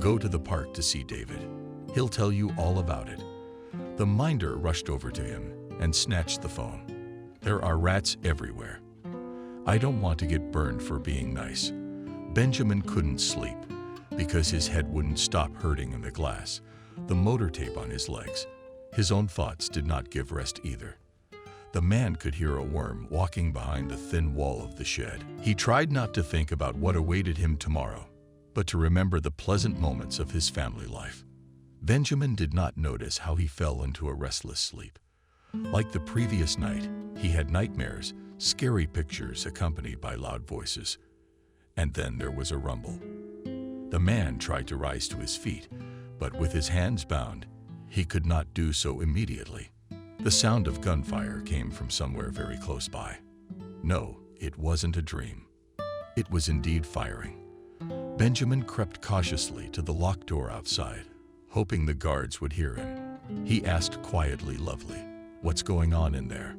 "Go to the park to see David. He'll tell you all about it." The minder rushed over to him and snatched the phone. There are rats everywhere. I don't want to get burned for being nice. Benjamin couldn't sleep because his head wouldn't stop hurting in the glass, the motor tape on his legs. His own thoughts did not give rest either. The man could hear a worm walking behind the thin wall of the shed. He tried not to think about what awaited him tomorrow, but to remember the pleasant moments of his family life. Benjamin did not notice how he fell into a restless sleep. Like the previous night, he had nightmares, scary pictures accompanied by loud voices. And then there was a rumble. The man tried to rise to his feet, but with his hands bound, he could not do so immediately. The sound of gunfire came from somewhere very close by. No, it wasn't a dream. It was indeed firing. Benjamin crept cautiously to the locked door outside, hoping the guards would hear him. He asked quietly, "Lovely, what's going on in there?"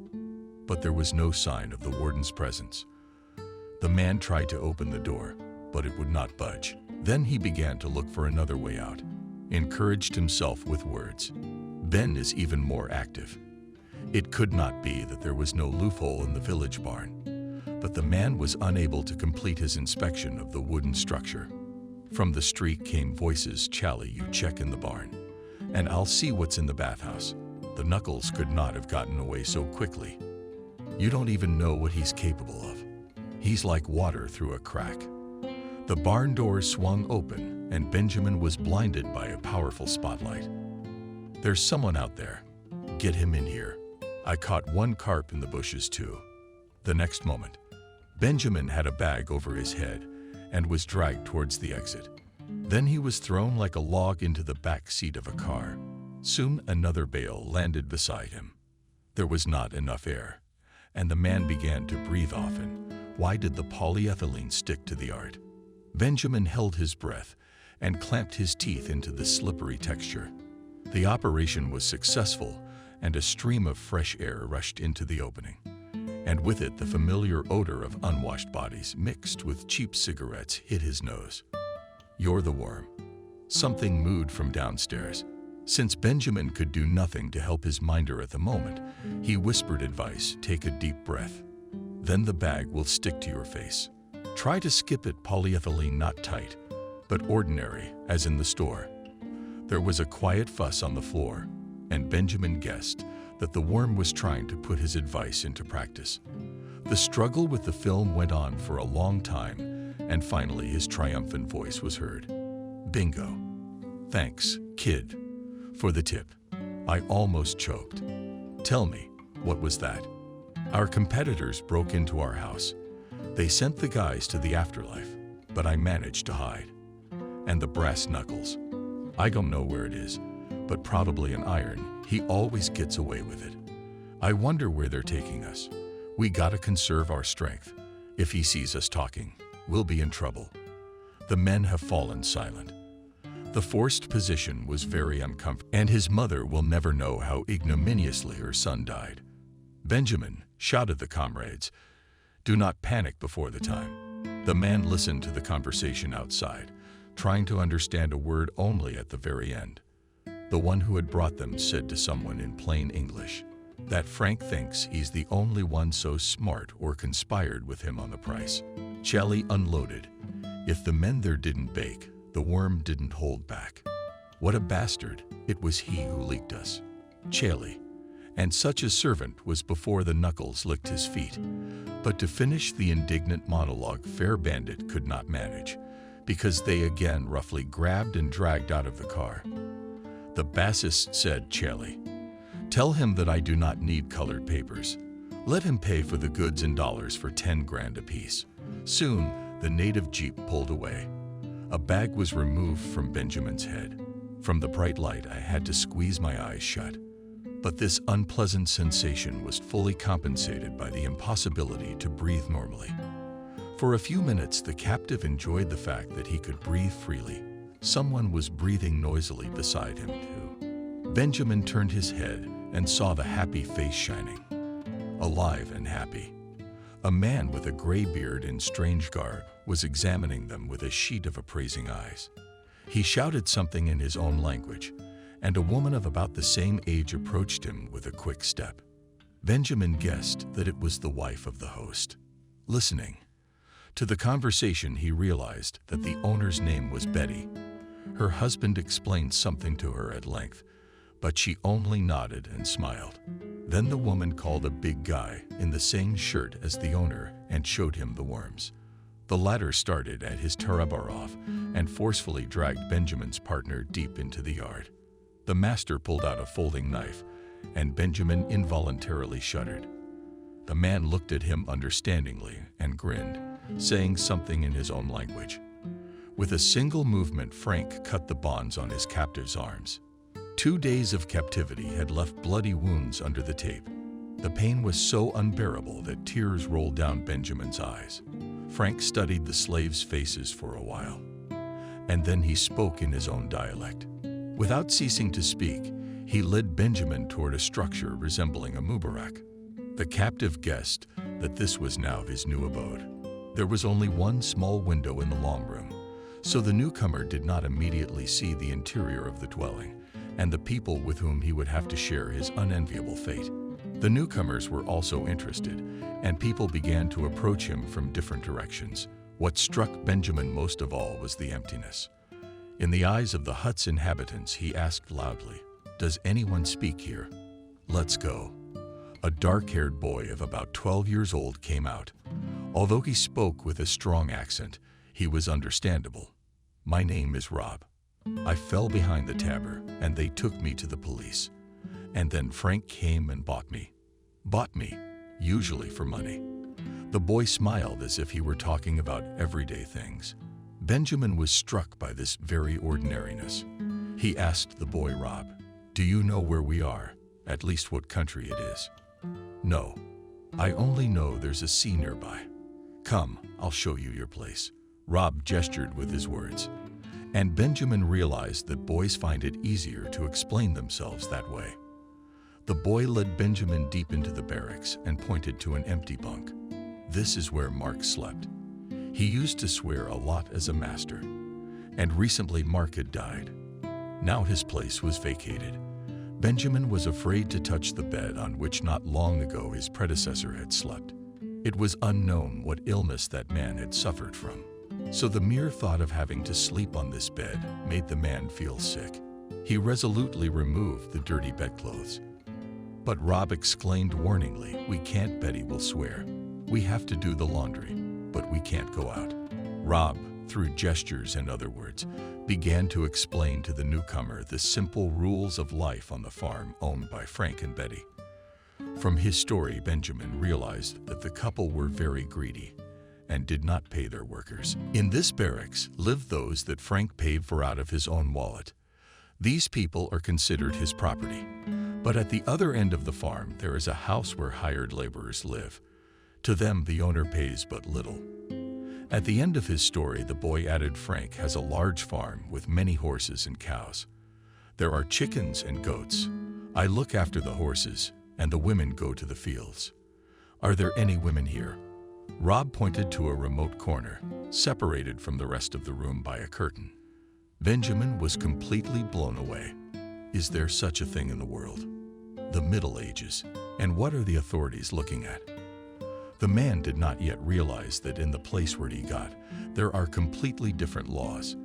But there was no sign of the warden's presence. The man tried to open the door, but it would not budge. Then he began to look for another way out, encouraged himself with words. Ben is even more active. It could not be that there was no loophole in the village barn, but the man was unable to complete his inspection of the wooden structure. From the street came voices. "Charlie, you check in the barn, and I'll see what's in the bathhouse." The Knuckles could not have gotten away so quickly. You don't even know what he's capable of. He's like water through a crack. The barn door swung open, and Benjamin was blinded by a powerful spotlight. "There's someone out there. Get him in here." I caught one carp in the bushes too. The next moment, Benjamin had a bag over his head and was dragged towards the exit. Then he was thrown like a log into the back seat of a car. Soon another bale landed beside him. There was not enough air, and the man began to breathe often. Why did the polyethylene stick to the art? Benjamin held his breath and clamped his teeth into the slippery texture. The operation was successful, and a stream of fresh air rushed into the opening. And with it, the familiar odor of unwashed bodies mixed with cheap cigarettes hit his nose. "You're the worm." Something mooed from downstairs. Since Benjamin could do nothing to help his minder at the moment, he whispered advice: "Take a deep breath. Then the bag will stick to your face. Try to skip it, polyethylene, not tight, but ordinary, as in the store." There was a quiet fuss on the floor, and Benjamin guessed that the worm was trying to put his advice into practice. The struggle with the film went on for a long time, and finally his triumphant voice was heard. "Bingo. Thanks, kid, for the tip. I almost choked. Tell me, what was that?" "Our competitors broke into our house. They sent the guys to the afterlife, but I managed to hide. And the brass knuckles. I don't know where it is, but probably an iron. He always gets away with it. I wonder where they're taking us. We gotta conserve our strength. If he sees us talking, we'll be in trouble." The men have fallen silent. The forced position was very uncomfortable, and his mother will never know how ignominiously her son died. "Benjamin," shouted the comrades, "do not panic before the time." The man listened to the conversation outside, trying to understand a word only at the very end. The one who had brought them said to someone in plain English, "That Frank thinks he's the only one so smart or conspired with him on the price." Charlie unloaded. If the men there didn't bake, the worm didn't hold back. What a bastard! It was he who leaked us. Charlie. And such a servant was before the Knuckles licked his feet. But to finish the indignant monologue, Fair Bandit could not manage, because they again roughly grabbed and dragged out of the car. The bassist said, "Charlie, tell him that I do not need colored papers. Let him pay for the goods in dollars for 10 grand apiece." Soon, the native jeep pulled away. A bag was removed from Benjamin's head. From the bright light, I had to squeeze my eyes shut. But this unpleasant sensation was fully compensated by the impossibility to breathe normally. For a few minutes, the captive enjoyed the fact that he could breathe freely. Someone was breathing noisily beside him, too. Benjamin turned his head and saw the happy face shining. Alive and happy. A man with a gray beard and strange garb was examining them with a sheet of appraising eyes. He shouted something in his own language, and a woman of about the same age approached him with a quick step. Benjamin guessed that it was the wife of the host. Listening to the conversation, he realized that the owner's name was Betty. Her husband explained something to her at length, but she only nodded and smiled. Then the woman called a big guy in the same shirt as the owner and showed him the worms. The latter started at his Tarabarov and forcefully dragged Benjamin's partner deep into the yard. The master pulled out a folding knife, and Benjamin involuntarily shuddered. The man looked at him understandingly and grinned, saying something in his own language. With a single movement, Frank cut the bonds on his captive's arms. 2 days of captivity had left bloody wounds under the tape. The pain was so unbearable that tears rolled down Benjamin's eyes. Frank studied the slaves' faces for a while, and then he spoke in his own dialect. Without ceasing to speak, he led Benjamin toward a structure resembling a mubarak. The captive guessed that this was now his new abode. There was only one small window in the long room, so the newcomer did not immediately see the interior of the dwelling and the people with whom he would have to share his unenviable fate. The newcomers were also interested, and people began to approach him from different directions. What struck Benjamin most of all was the emptiness. In the eyes of the hut's inhabitants, he asked loudly, "Does anyone speak here? Let's go." A dark-haired boy of about 12 years old came out. Although he spoke with a strong accent, he was understandable. "My name is Rob. I fell behind the tabor, and they took me to the police. And then Frank came and bought me. Bought me, usually for money." The boy smiled as if he were talking about everyday things. Benjamin was struck by this very ordinariness. He asked the boy Rob, "Do you know where we are? At least what country it is?" "No, I only know there's a sea nearby." "Come, I'll show you your place." Rob gestured with his words. And Benjamin realized that boys find it easier to explain themselves that way. The boy led Benjamin deep into the barracks and pointed to an empty bunk. This is where Mark slept. He used to swear a lot as a master, and recently Mark had died. Now his place was vacated. Benjamin was afraid to touch the bed on which not long ago his predecessor had slept. It was unknown what illness that man had suffered from, so the mere thought of having to sleep on this bed made the man feel sick. He resolutely removed the dirty bedclothes. But Rob exclaimed warningly, "We can't, Betty will swear. We have to do the laundry, but we can't go out." Rob, through gestures and other words, began to explain to the newcomer the simple rules of life on the farm owned by Frank and Betty. From his story, Benjamin realized that the couple were very greedy and did not pay their workers. In this barracks lived those that Frank paid for out of his own wallet. These people are considered his property. But at the other end of the farm, there is a house where hired laborers live. To them, the owner pays but little. At the end of his story, the boy added Frank has a large farm with many horses and cows. There are chickens and goats. I look after the horses, and the women go to the fields. Are there any women here? Rob pointed to a remote corner, separated from the rest of the room by a curtain. Benjamin was completely blown away. Is there such a thing in the world? The Middle Ages. And what are the authorities looking at? The man did not yet realize that in the place where he got, there are completely different laws.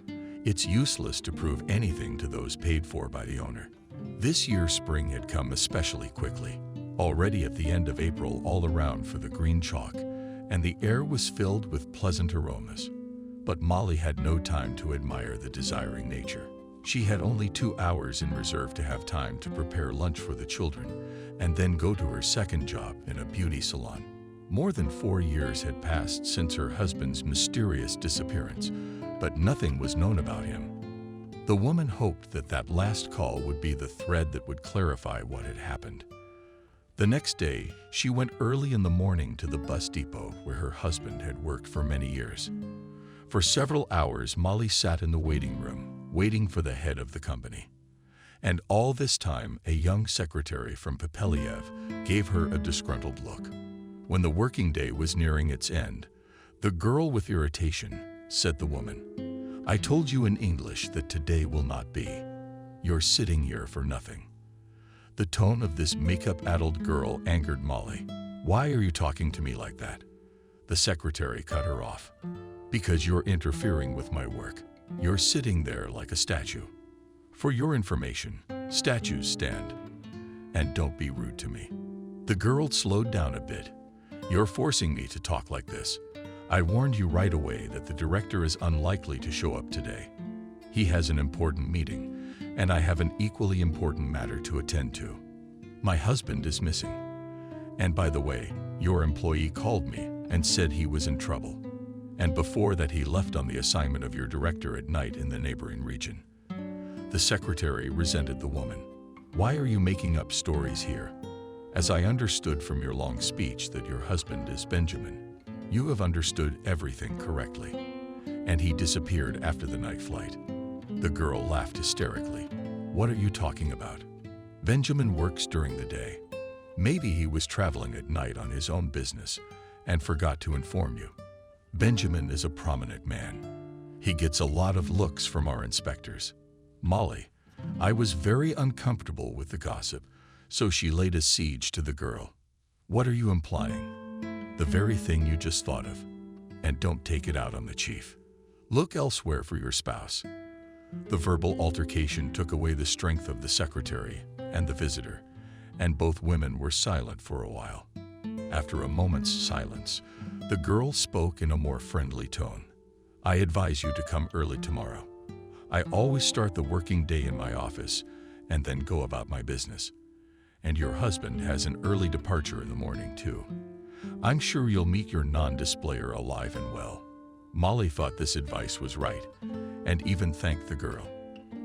It's useless to prove anything to those paid for by the owner. This year spring had come especially quickly. Already at the end of April, all around for the green chalk, and the air was filled with pleasant aromas. But Molly had no time to admire the desiring nature. She had only 2 hours in reserve to have time to prepare lunch for the children and then go to her second job in a beauty salon. More than 4 years had passed since her husband's mysterious disappearance, but nothing was known about him. The woman hoped that that last call would be the thread that would clarify what had happened. The next day, she went early in the morning to the bus depot where her husband had worked for many years. For several hours, Molly sat in the waiting room, waiting for the head of the company. And all this time, a young secretary from Papeliev gave her a disgruntled look. When the working day was nearing its end, "The girl with irritation," said the woman. "I told you in English that today will not be. You're sitting here for nothing." The tone of this makeup-addled girl angered Molly. "Why are you talking to me like that?" The secretary cut her off. "Because you're interfering with my work. You're sitting there like a statue. For your information, statues stand. And don't be rude to me." The girl slowed down a bit. You're forcing me to talk like this. I warned you right away that the director is unlikely to show up today. He has an important meeting, and I have an equally important matter to attend to. My husband is missing. And by the way, your employee called me and said he was in trouble. And before that, he left on the assignment of your director at night in the neighboring region. The secretary resented the woman. Why are you making up stories here? As I understood from your long speech that your husband is Benjamin, you have understood everything correctly. And he disappeared after the night flight. The girl laughed hysterically. What are you talking about? Benjamin works during the day. Maybe he was traveling at night on his own business and forgot to inform you. Benjamin is a prominent man. He gets a lot of looks from our inspectors. Molly, I was very uncomfortable with the gossip, so she laid a siege to the girl. What are you implying? The very thing you just thought of. And don't take it out on the chief. Look elsewhere for your spouse. The verbal altercation took away the strength of the secretary and the visitor, and both women were silent for a while. After a moment's silence, the girl spoke in a more friendly tone. I advise you to come early tomorrow. I always start the working day in my office and then go about my business. And your husband has an early departure in the morning, too. I'm sure you'll meet your non-displayer alive and well. Molly thought this advice was right and even thanked the girl.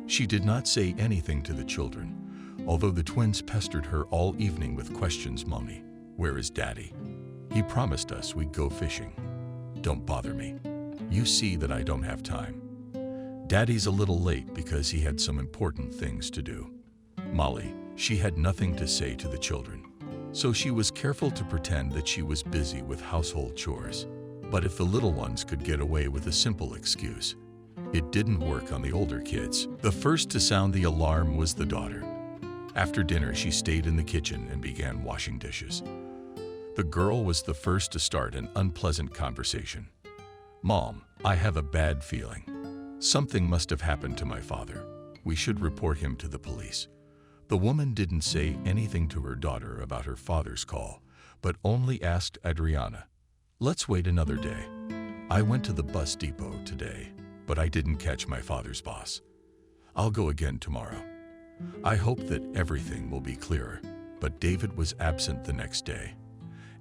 She did not say anything to the children, although the twins pestered her all evening with questions. Mommy, where is Daddy? He promised us we'd go fishing. Don't bother me. You see that I don't have time. Daddy's a little late because he had some important things to do. Molly, she had nothing to say to the children, so she was careful to pretend that she was busy with household chores. But if the little ones could get away with a simple excuse, it didn't work on the older kids. The first to sound the alarm was the daughter. After dinner, she stayed in the kitchen and began washing dishes. The girl was the first to start an unpleasant conversation. Mom, I have a bad feeling. Something must have happened to my father. We should report him to the police. The woman didn't say anything to her daughter about her father's call, but only asked Adriana, let's wait another day. I went to the bus depot today, but I didn't catch my father's boss. I'll go again tomorrow. I hope that everything will be clearer, but David was absent the next day.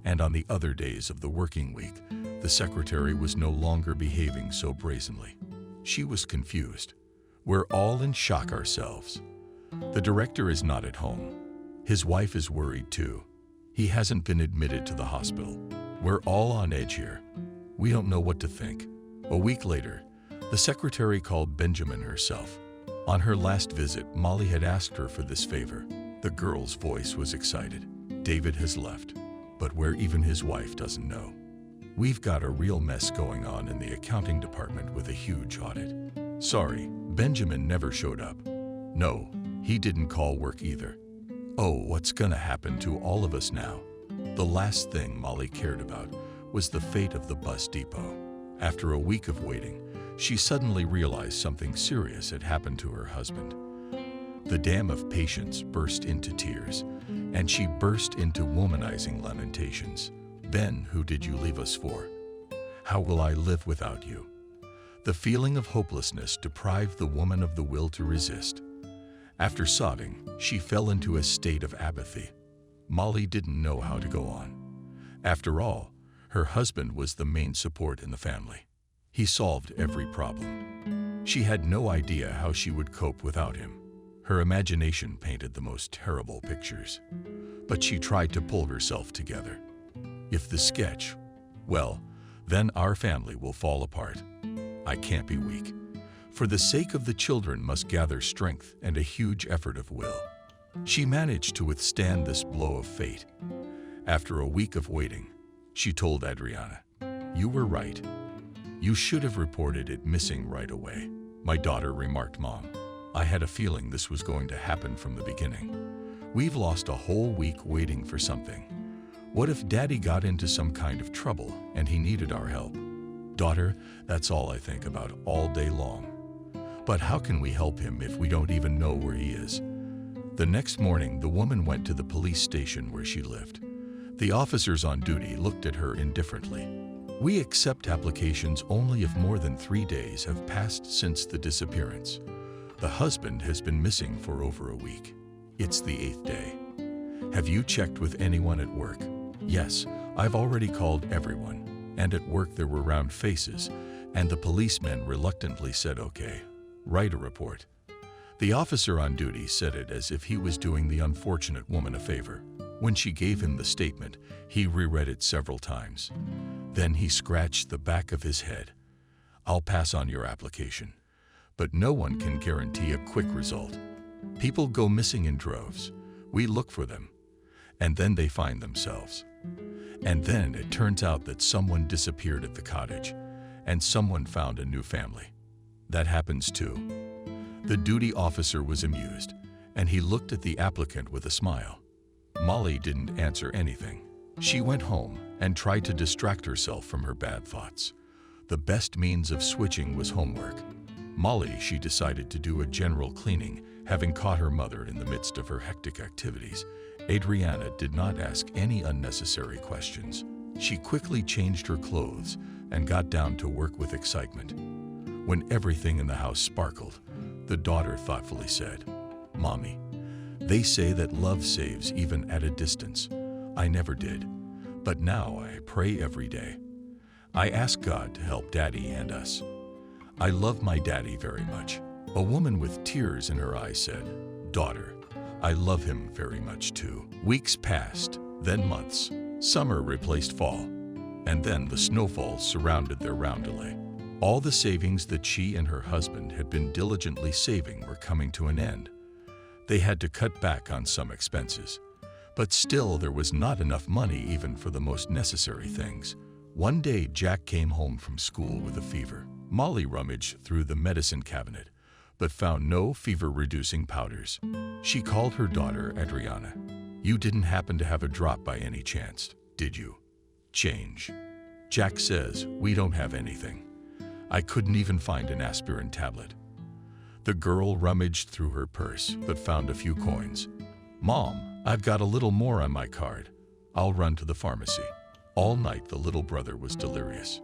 And on the other days of the working week, the secretary was no longer behaving so brazenly. She was confused. We're all in shock ourselves. The director is not at home. His wife is worried too. He hasn't been admitted to the hospital. We're all on edge here. We don't know what to think. A week later, the secretary called Benjamin herself. On her last visit, Molly had asked her for this favor. The girl's voice was excited. David has left, but where even his wife doesn't know. We've got a real mess going on in the accounting department with a huge audit. Sorry, Benjamin never showed up. No, he didn't call work either. Oh, what's gonna happen to all of us now? The last thing Molly cared about was the fate of the bus depot. After a week of waiting, she suddenly realized something serious had happened to her husband. The dam of patience burst into tears, and she burst into womanizing lamentations. Ben, who did you leave us for? How will I live without you? The feeling of hopelessness deprived the woman of the will to resist. After sobbing, she fell into a state of apathy. Molly didn't know how to go on. After all, her husband was the main support in the family. He solved every problem. She had no idea how she would cope without him. Her imagination painted the most terrible pictures. But she tried to pull herself together. If the sketch, well, then our family will fall apart. I can't be weak. For the sake of the children must gather strength and a huge effort of will. She managed to withstand this blow of fate. After a week of waiting, she told Adriana, "You were right. You should have reported it missing right away." My daughter remarked, "Mom, I had a feeling this was going to happen from the beginning. We've lost a whole week waiting for something. What if Daddy got into some kind of trouble and he needed our help? Daughter, that's all I think about all day long. But how can we help him if we don't even know where he is?" The next morning, the woman went to the police station where she lived. The officers on duty looked at her indifferently. "We accept applications only if more than 3 days have passed since the disappearance. The husband has been missing for over a week. It's the 8th day. Have you checked with anyone at work?" "Yes, I've already called everyone." And at work there were round faces, and the policemen reluctantly said, "Okay, write a report." The officer on duty said it as if he was doing the unfortunate woman a favor. When she gave him the statement, he reread it several times. Then he scratched the back of his head. "I'll pass on your application, but no one can guarantee a quick result. People go missing in droves. We look for them, and then they find themselves. And then it turns out that someone disappeared at the cottage, and someone found a new family. That happens too." The duty officer was amused, and he looked at the applicant with a smile. Molly didn't answer anything. She went home and tried to distract herself from her bad thoughts. The best means of switching was homework. She decided to do a general cleaning, having caught her mother in the midst of her hectic activities. Adriana did not ask any unnecessary questions. She quickly changed her clothes and got down to work with excitement. When everything in the house sparkled, the daughter thoughtfully said, "Mommy, they say that love saves even at a distance. I never did, but now I pray every day. I ask God to help Daddy and us. I love my daddy very much." A woman with tears in her eyes said, "Daughter, I love him very much too." Weeks passed, then months. Summer replaced fall, and then the snowfalls surrounded their roundelay. All the savings that she and her husband had been diligently saving were coming to an end. They had to cut back on some expenses, but still there was not enough money even for the most necessary things. One day Jack came home from school with a fever. Molly rummaged through the medicine cabinet, but found no fever-reducing powders. She called her daughter Adriana. "You didn't happen to have a drop by any chance, did you?" "Change. Jack says we don't have anything. I couldn't even find an aspirin tablet." The girl rummaged through her purse, but found a few coins. "Mom, I've got a little more on my card. I'll run to the pharmacy." All night the little brother was delirious.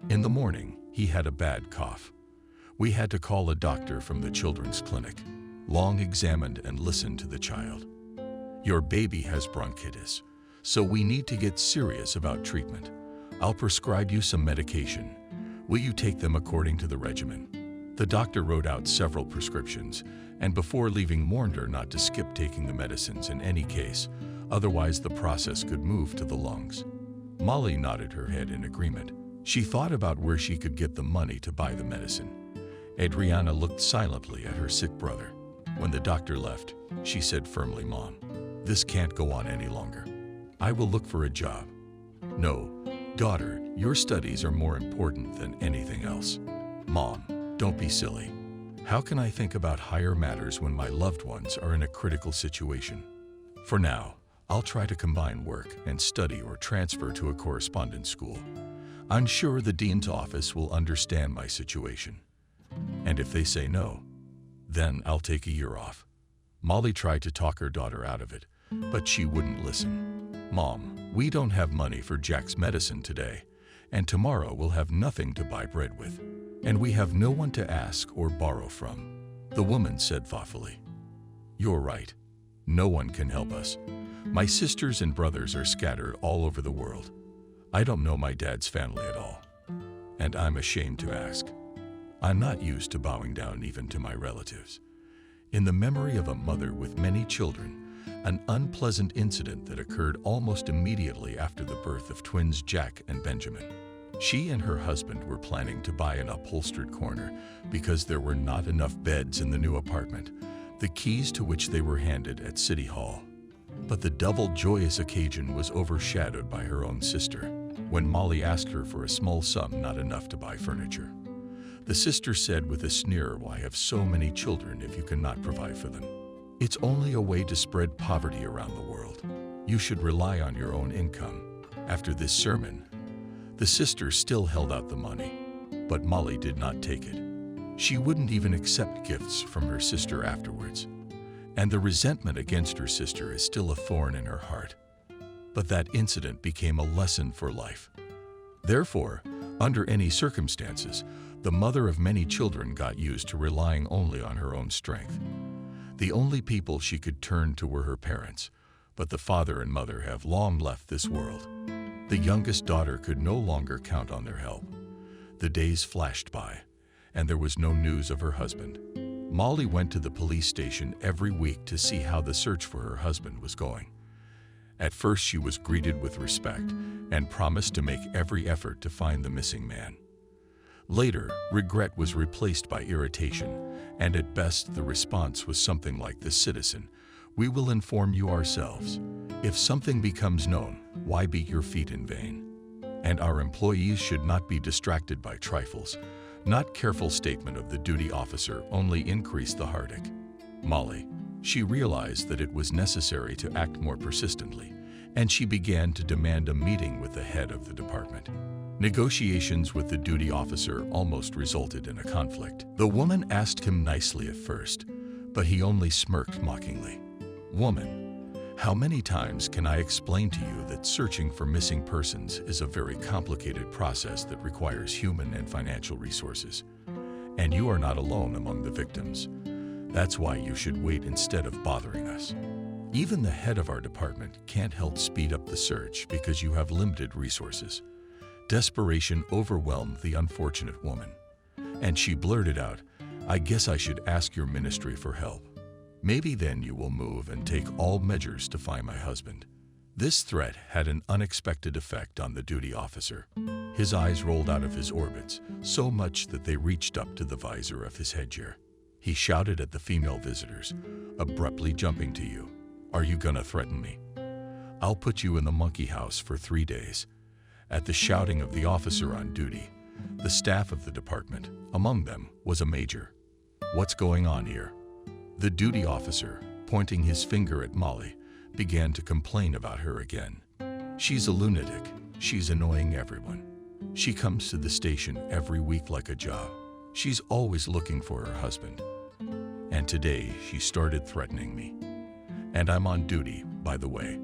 In the morning, he had a bad cough. We had to call a doctor from the children's clinic. Long examined and listened to the child. "Your baby has bronchitis, so we need to get serious about treatment. I'll prescribe you some medication. Will you take them according to the regimen?" The doctor wrote out several prescriptions, and before leaving warned her not to skip taking the medicines in any case, otherwise the process could move to the lungs. Molly nodded her head in agreement. She thought about where she could get the money to buy the medicine. Adriana looked silently at her sick brother. When the doctor left, she said firmly, "Mom, this can't go on any longer. I will look for a job." "No, daughter, your studies are more important than anything else." "Mom, don't be silly. How can I think about higher matters when my loved ones are in a critical situation? For now, I'll try to combine work and study or transfer to a correspondence school. I'm sure the dean's office will understand my situation. And if they say no, then I'll take a year off." Molly tried to talk her daughter out of it, but she wouldn't listen. "Mom, we don't have money for Jack's medicine today, and tomorrow we'll have nothing to buy bread with, and we have no one to ask or borrow from." The woman said thoughtfully, "You're right. No one can help us. My sisters and brothers are scattered all over the world. I don't know my dad's family at all, and I'm ashamed to ask. I'm not used to bowing down even to my relatives." In the memory of a mother with many children, an unpleasant incident that occurred almost immediately after the birth of twins Jack and Benjamin. She and her husband were planning to buy an upholstered corner because there were not enough beds in the new apartment, the keys to which they were handed at City Hall. But the double joyous occasion was overshadowed by her own sister, when Molly asked her for a small sum not enough to buy furniture. The sister said with a sneer, "Why have so many children if you cannot provide for them? It's only a way to spread poverty around the world. You should rely on your own income." After this sermon, the sister still held out the money, but Molly did not take it. She wouldn't even accept gifts from her sister afterwards, and the resentment against her sister is still a thorn in her heart. But that incident became a lesson for life. Therefore, under any circumstances, the mother of many children got used to relying only on her own strength. The only people she could turn to were her parents, but the father and mother have long left this world. The youngest daughter could no longer count on their help. The days flashed by, and there was no news of her husband. Molly went to the police station every week to see how the search for her husband was going. At first, she was greeted with respect and promised to make every effort to find the missing man. Later, regret was replaced by irritation, and at best the response was something like this: "Citizen, we will inform you ourselves. If something becomes known, why beat your feet in vain? And our employees should not be distracted by trifles." Not careful statement of the duty officer only increased the heartache. Molly, she realized that it was necessary to act more persistently, and she began to demand a meeting with the head of the department. Negotiations with the duty officer almost resulted in a conflict. The woman asked him nicely at first, but he only smirked mockingly. "Woman, how many times can I explain to you that searching for missing persons is a very complicated process that requires human and financial resources? And you are not alone among the victims. That's why you should wait instead of bothering us. Even the head of our department can't help speed up the search because you have limited resources." Desperation overwhelmed the unfortunate woman, and she blurted out, "I guess I should ask your ministry for help. Maybe then you will move and take all measures to find my husband." This threat had an unexpected effect on the duty officer. His eyes rolled out of his orbits, so much that they reached up to the visor of his headgear. He shouted at the female visitors, abruptly jumping to you, "Are you gonna threaten me? I'll put you in the monkey house for 3 days." At the shouting of the officer on duty, the staff of the department, among them, was a major. "What's going on here?" The duty officer, pointing his finger at Molly, began to complain about her again. "She's a lunatic. She's annoying everyone. She comes to the station every week like a job. She's always looking for her husband. And today she started threatening me. And I'm on duty, by the way."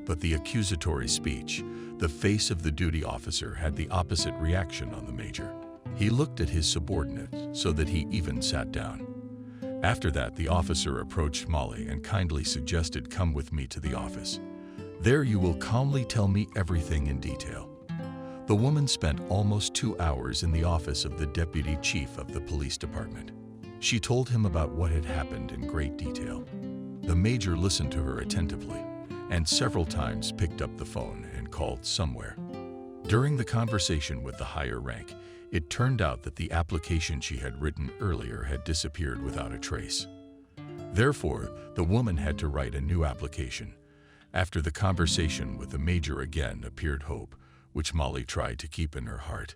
But the accusatory speech, the face of the duty officer had the opposite reaction on the major. He looked at his subordinate so that he even sat down. After that, the officer approached Molly and kindly suggested, "Come with me to the office. There you will calmly tell me everything in detail." The woman spent almost 2 hours in the office of the deputy chief of the police department. She told him about what had happened in great detail. The major listened to her attentively and several times picked up the phone and called somewhere. During the conversation with the higher rank, it turned out that the application she had written earlier had disappeared without a trace. Therefore, the woman had to write a new application. After the conversation with the major again appeared hope, which Molly tried to keep in her heart.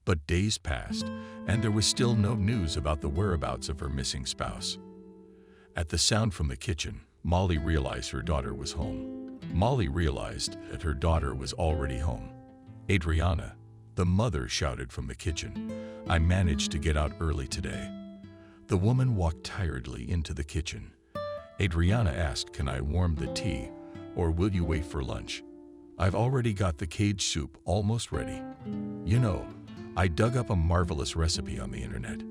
But days passed, and there was still no news about the whereabouts of her missing spouse. At the sound from the kitchen, Molly realized her daughter was home. Molly realized that her daughter was already home. "Adriana," the mother shouted from the kitchen, "I managed to get out early today." The woman walked tiredly into the kitchen. Adriana asked, "Can I warm the tea, or will you wait for lunch? I've already got the cage soup almost ready. You know, I dug up a marvelous recipe on the internet.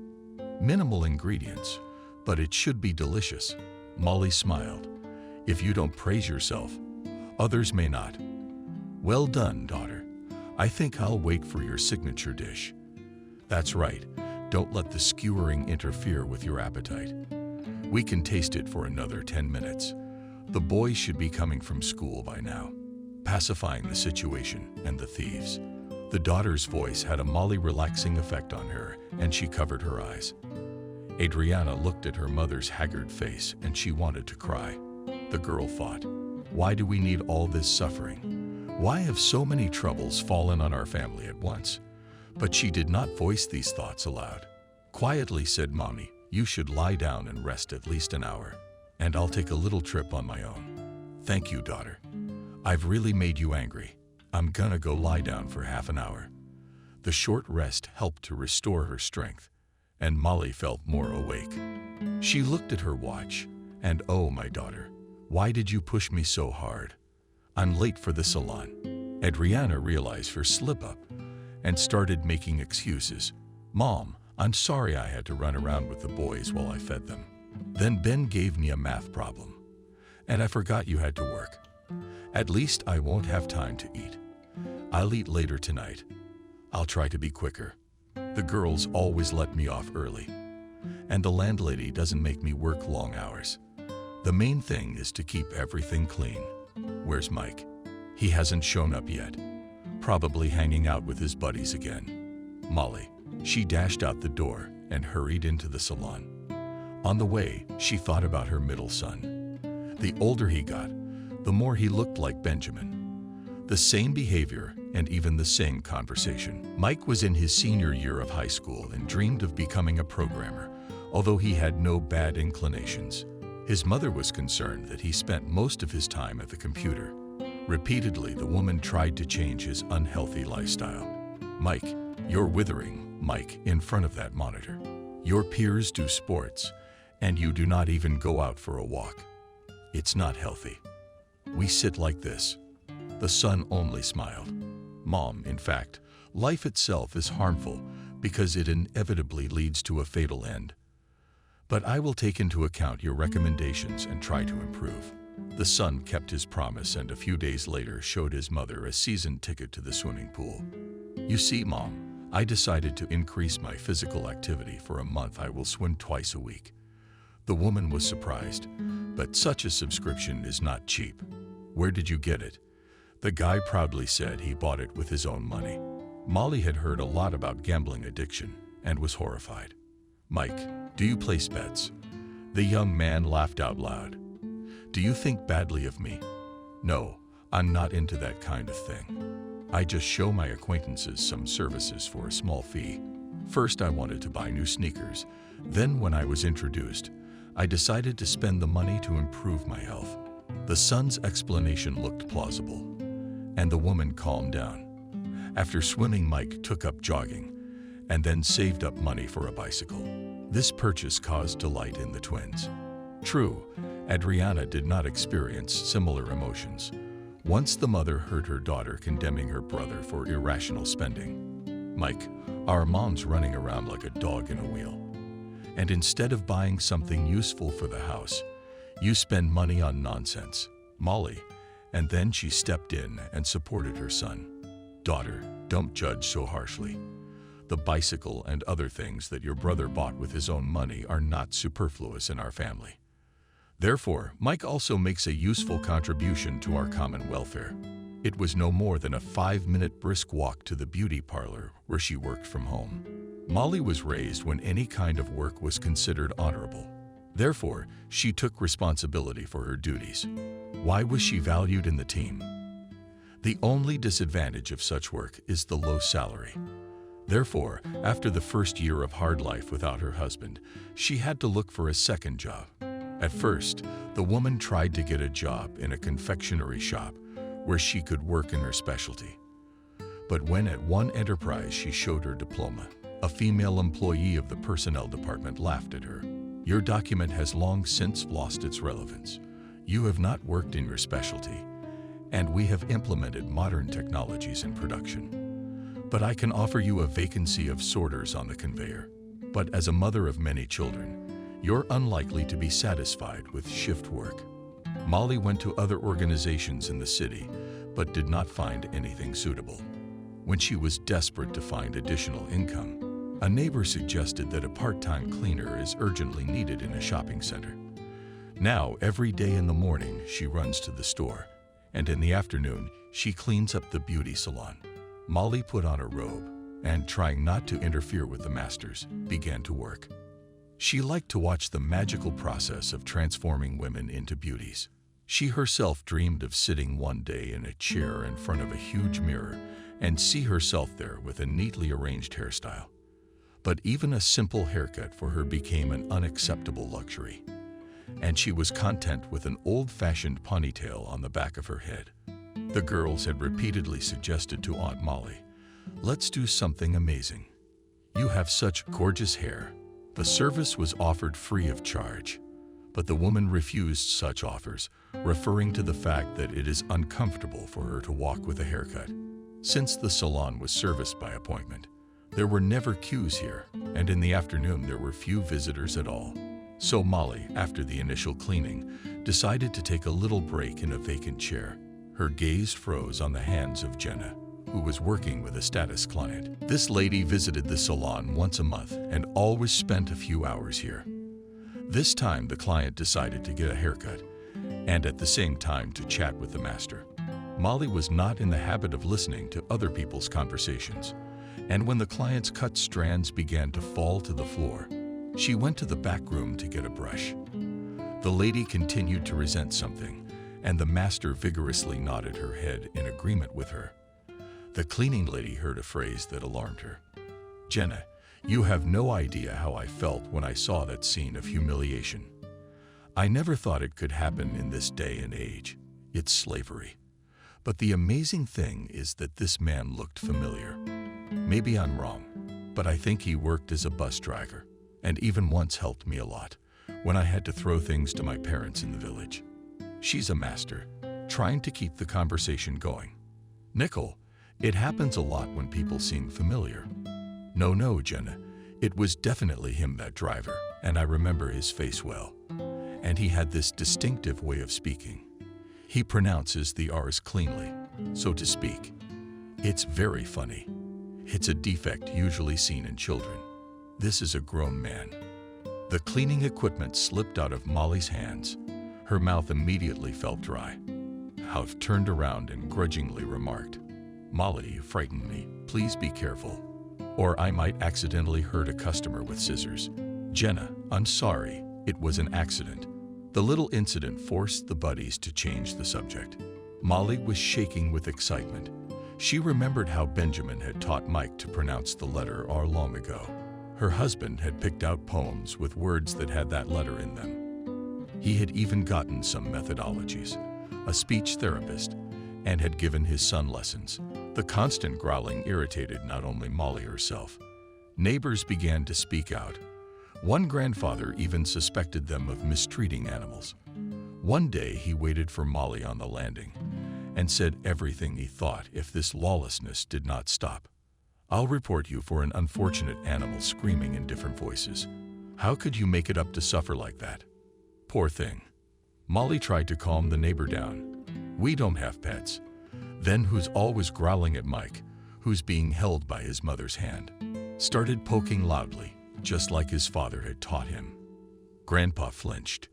Minimal ingredients, but it should be delicious." Molly smiled. "If you don't praise yourself, others may not." "Well done, daughter. I think I'll wait for your signature dish." "That's right. Don't let the skewering interfere with your appetite. We can taste it for another 10 minutes. The boys should be coming from school by now," pacifying the situation and the thieves. The daughter's voice had a Molly relaxing effect on her, and she covered her eyes. Adriana looked at her mother's haggard face, and she wanted to cry. The girl thought, "Why do we need all this suffering? Why have so many troubles fallen on our family at once?" But she did not voice these thoughts aloud. Quietly said, "Mommy, you should lie down and rest at least an hour, and I'll take a little trip on my own." "Thank you, daughter. I've really made you angry. I'm gonna go lie down for half an hour." The short rest helped to restore her strength, and Molly felt more awake. She looked at her watch, and "Oh, my daughter, why did you push me so hard? I'm late for the salon. Adriana realized her slip-up and started making excuses. Mom, I'm sorry I had to run around with the boys while I fed them. Then Ben gave me a math problem, and I forgot you had to work. At least I won't have time to eat. I'll eat later tonight. I'll try to be quicker. The girls always let me off early, and the landlady doesn't make me work long hours. The main thing is to keep everything clean. Where's Mike? He hasn't shown up yet. Probably hanging out with his buddies again. Molly. She dashed out the door and hurried into the salon. On the way, she thought about her middle son. The older he got, the more he looked like Benjamin. The same behavior and even the same conversation. Mike was in his senior year of high school and dreamed of becoming a programmer, although he had no bad inclinations. His mother was concerned that he spent most of his time at the computer. Repeatedly, the woman tried to change his unhealthy lifestyle. Mike, you're withering, Mike, in front of that monitor. Your peers do sports, and you do not even go out for a walk. It's not healthy. We sit like this. The son only smiled. Mom, in fact, life itself is harmful because it inevitably leads to a fatal end. But I will take into account your recommendations and try to improve. The son kept his promise and a few days later showed his mother a season ticket to the swimming pool. You see, Mom, I decided to increase my physical activity. For a month, I will swim twice a week. The woman was surprised, but such a subscription is not cheap. Where did you get it? The guy proudly said he bought it with his own money. Molly had heard a lot about gambling addiction and was horrified. Mike, do you place bets? The young man laughed out loud. Do you think badly of me? No, I'm not into that kind of thing. I just show my acquaintances some services for a small fee. First, I wanted to buy new sneakers. Then, when I was introduced, I decided to spend the money to improve my health. The son's explanation looked plausible, and the woman calmed down. After swimming, Mike took up jogging and then saved up money for a bicycle. This purchase caused delight in the twins. True, Adriana did not experience similar emotions. Once the mother heard her daughter condemning her brother for irrational spending. Mike, our mom's running around like a dog in a wheel. And instead of buying something useful for the house, you spend money on nonsense. Molly. And then she stepped in and supported her son. Daughter, don't judge so harshly. The bicycle and other things that your brother bought with his own money are not superfluous in our family. Therefore, Mike also makes a useful contribution to our common welfare. It was no more than a 5-minute brisk walk to the beauty parlor where she worked from home. Molly was raised when any kind of work was considered honorable. Therefore, she took responsibility for her duties. Why was she valued in the team? The only disadvantage of such work is the low salary. Therefore, after the first year of hard life without her husband, she had to look for a second job. At first, the woman tried to get a job in a confectionery shop where she could work in her specialty. But when at one enterprise she showed her diploma, a female employee of the personnel department laughed at her. Your document has long since lost its relevance. You have not worked in your specialty, and we have implemented modern technologies in production. But I can offer you a vacancy of sorters on the conveyor. But as a mother of many children, you're unlikely to be satisfied with shift work. Molly went to other organizations in the city, but did not find anything suitable. When she was desperate to find additional income, a neighbor suggested that a part-time cleaner is urgently needed in a shopping center. Now, every day in the morning, she runs to the store, and in the afternoon, she cleans up the beauty salon. Molly put on a robe and, trying not to interfere with the masters, began to work. She liked to watch the magical process of transforming women into beauties. She herself dreamed of sitting one day in a chair in front of a huge mirror and see herself there with a neatly arranged hairstyle. But even a simple haircut for her became an unacceptable luxury, and she was content with an old-fashioned ponytail on the back of her head. The girls had repeatedly suggested to Aunt Molly, "Let's do something amazing. You have such gorgeous hair." The service was offered free of charge, but the woman refused such offers, referring to the fact that it is uncomfortable for her to walk with a haircut. Since the salon was serviced by appointment, there were never queues here, and in the afternoon there were few visitors at all. So Molly, after the initial cleaning, decided to take a little break in a vacant chair. Her gaze froze on the hands of Jenna, who was working with a status client. This lady visited the salon once a month and always spent a few hours here. This time the client decided to get a haircut and at the same time to chat with the master. Molly was not in the habit of listening to other people's conversations, and when the client's cut strands began to fall to the floor, she went to the back room to get a brush. The lady continued to resent something, and the master vigorously nodded her head in agreement with her. The cleaning lady heard a phrase that alarmed her. "Jenna, you have no idea how I felt when I saw that scene of humiliation. I never thought it could happen in this day and age. It's slavery. But the amazing thing is that this man looked familiar. Maybe I'm wrong, but I think he worked as a bus driver and even once helped me a lot when I had to throw things to my parents in the village." She's a master, trying to keep the conversation going. "Nickel, it happens a lot when people seem familiar." No, Jenna. It was definitely him, that driver, and I remember his face well. And he had this distinctive way of speaking. He pronounces the R's cleanly, so to speak. It's very funny. It's a defect usually seen in children. This is a grown man. The cleaning equipment slipped out of Molly's hands. Her mouth immediately felt dry. Hauff turned around and grudgingly remarked, "Molly, you frightened me. Please be careful, or I might accidentally hurt a customer with scissors." "Jenna, I'm sorry. It was an accident." The little incident forced the buddies to change the subject. Molly was shaking with excitement. She remembered how Benjamin had taught Mike to pronounce the letter R long ago. Her husband had picked out poems with words that had that letter in them. He had even gotten some methodologies, a speech therapist, and had given his son lessons. The constant growling irritated not only Molly herself. Neighbors began to speak out. One grandfather even suspected them of mistreating animals. One day he waited for Molly on the landing and said everything he thought if this lawlessness did not stop. "I'll report you for an unfortunate animal," screaming in different voices. "How could you make it up to suffer like that? Poor thing." Molly tried to calm the neighbor down. "We don't have pets." Then who's always growling at Mike, who's being held by his mother's hand, started poking loudly, just like his father had taught him. Grandpa flinched.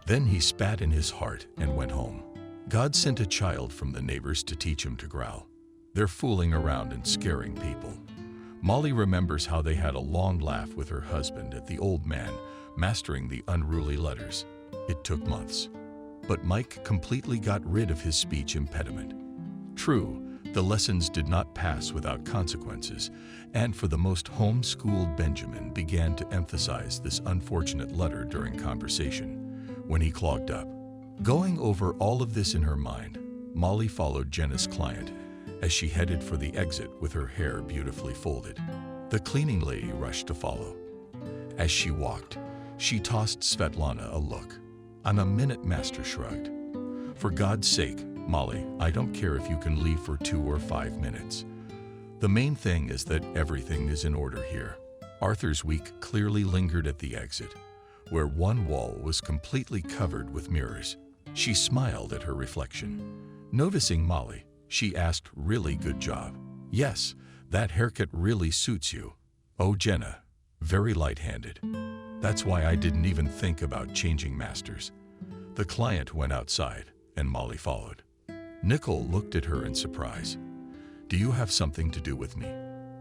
Then he spat in his heart and went home. God sent a child from the neighbors to teach him to growl. They're fooling around and scaring people. Molly remembers how they had a long laugh with her husband at the old man mastering the unruly letters. It took months. But Mike completely got rid of his speech impediment. True, the lessons did not pass without consequences, and for the most homeschooled Benjamin began to emphasize this unfortunate letter during conversation, when he clogged up. Going over all of this in her mind, Molly followed Jenna's client as she headed for the exit with her hair beautifully folded. The cleaning lady rushed to follow. As she walked, she tossed Svetlana a look. "I'm a minute," Master shrugged. "For God's sake, Molly, I don't care if you can leave for 2 or 5 minutes. The main thing is that everything is in order here." Arthur's week clearly lingered at the exit, where one wall was completely covered with mirrors. She smiled at her reflection. Noticing Molly, she asked, "Really good job." "Yes, that haircut really suits you." "Oh, Jenna, very light-handed. That's why I didn't even think about changing masters." The client went outside, and Molly followed. Nickel looked at her in surprise. "Do you have something to do with me?"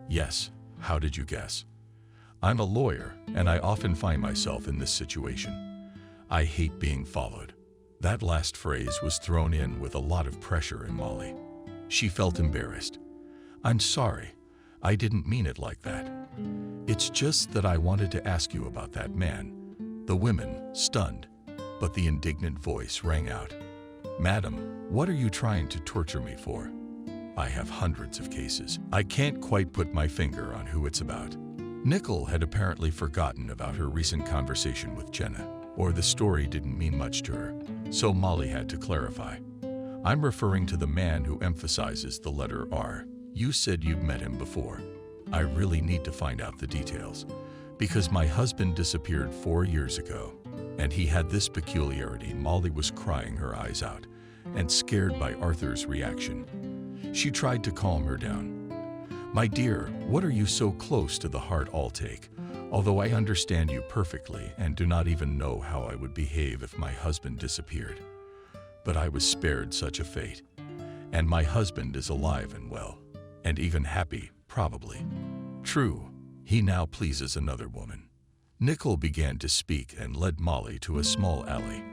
"Yes. How did you guess?" "I'm a lawyer, and I often find myself in this situation. I hate being followed." That last phrase was thrown in with a lot of pressure in Molly. She felt embarrassed. "I'm sorry. I didn't mean it like that. It's just that I wanted to ask you about that man." The women, stunned, but the indignant voice rang out. "Madam, what are you trying to torture me for? I have hundreds of cases. I can't quite put my finger on who it's about." Nickel had apparently forgotten about her recent conversation with Jenna. or the story didn't mean much to her, so Molly had to clarify. I'm referring to the man who emphasizes the letter R. You said you'd met him before. I really need to find out the details, because my husband disappeared 4 years ago, and he had this peculiarity. Molly was crying her eyes out and scared by Arthur's reaction. She tried to calm her down. My dear, what are you so close to the heart I'll take? Although I understand you perfectly and do not even know how I would behave if my husband disappeared. But I was spared such a fate, and my husband is alive and well, and even happy, probably. True, he now pleases another woman. Nickel began to speak and led Molly to a small alley.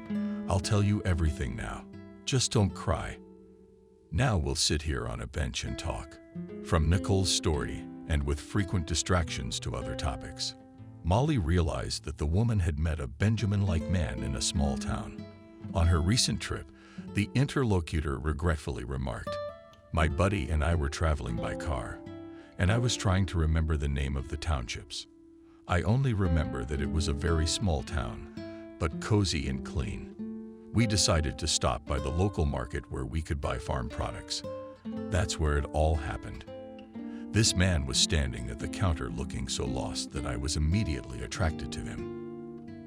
I'll tell you everything now. Just don't cry. Now we'll sit here on a bench and talk. From Nickel's story, and with frequent distractions to other topics, Molly realized that the woman had met a Benjamin-like man in a small town. On her recent trip, the interlocutor regretfully remarked, "My buddy and I were traveling by car, and I was trying to remember the name of the townships. I only remember that it was a very small town, but cozy and clean. We decided to stop by the local market where we could buy farm products. That's where it all happened. This man was standing at the counter looking so lost that I was immediately attracted to him.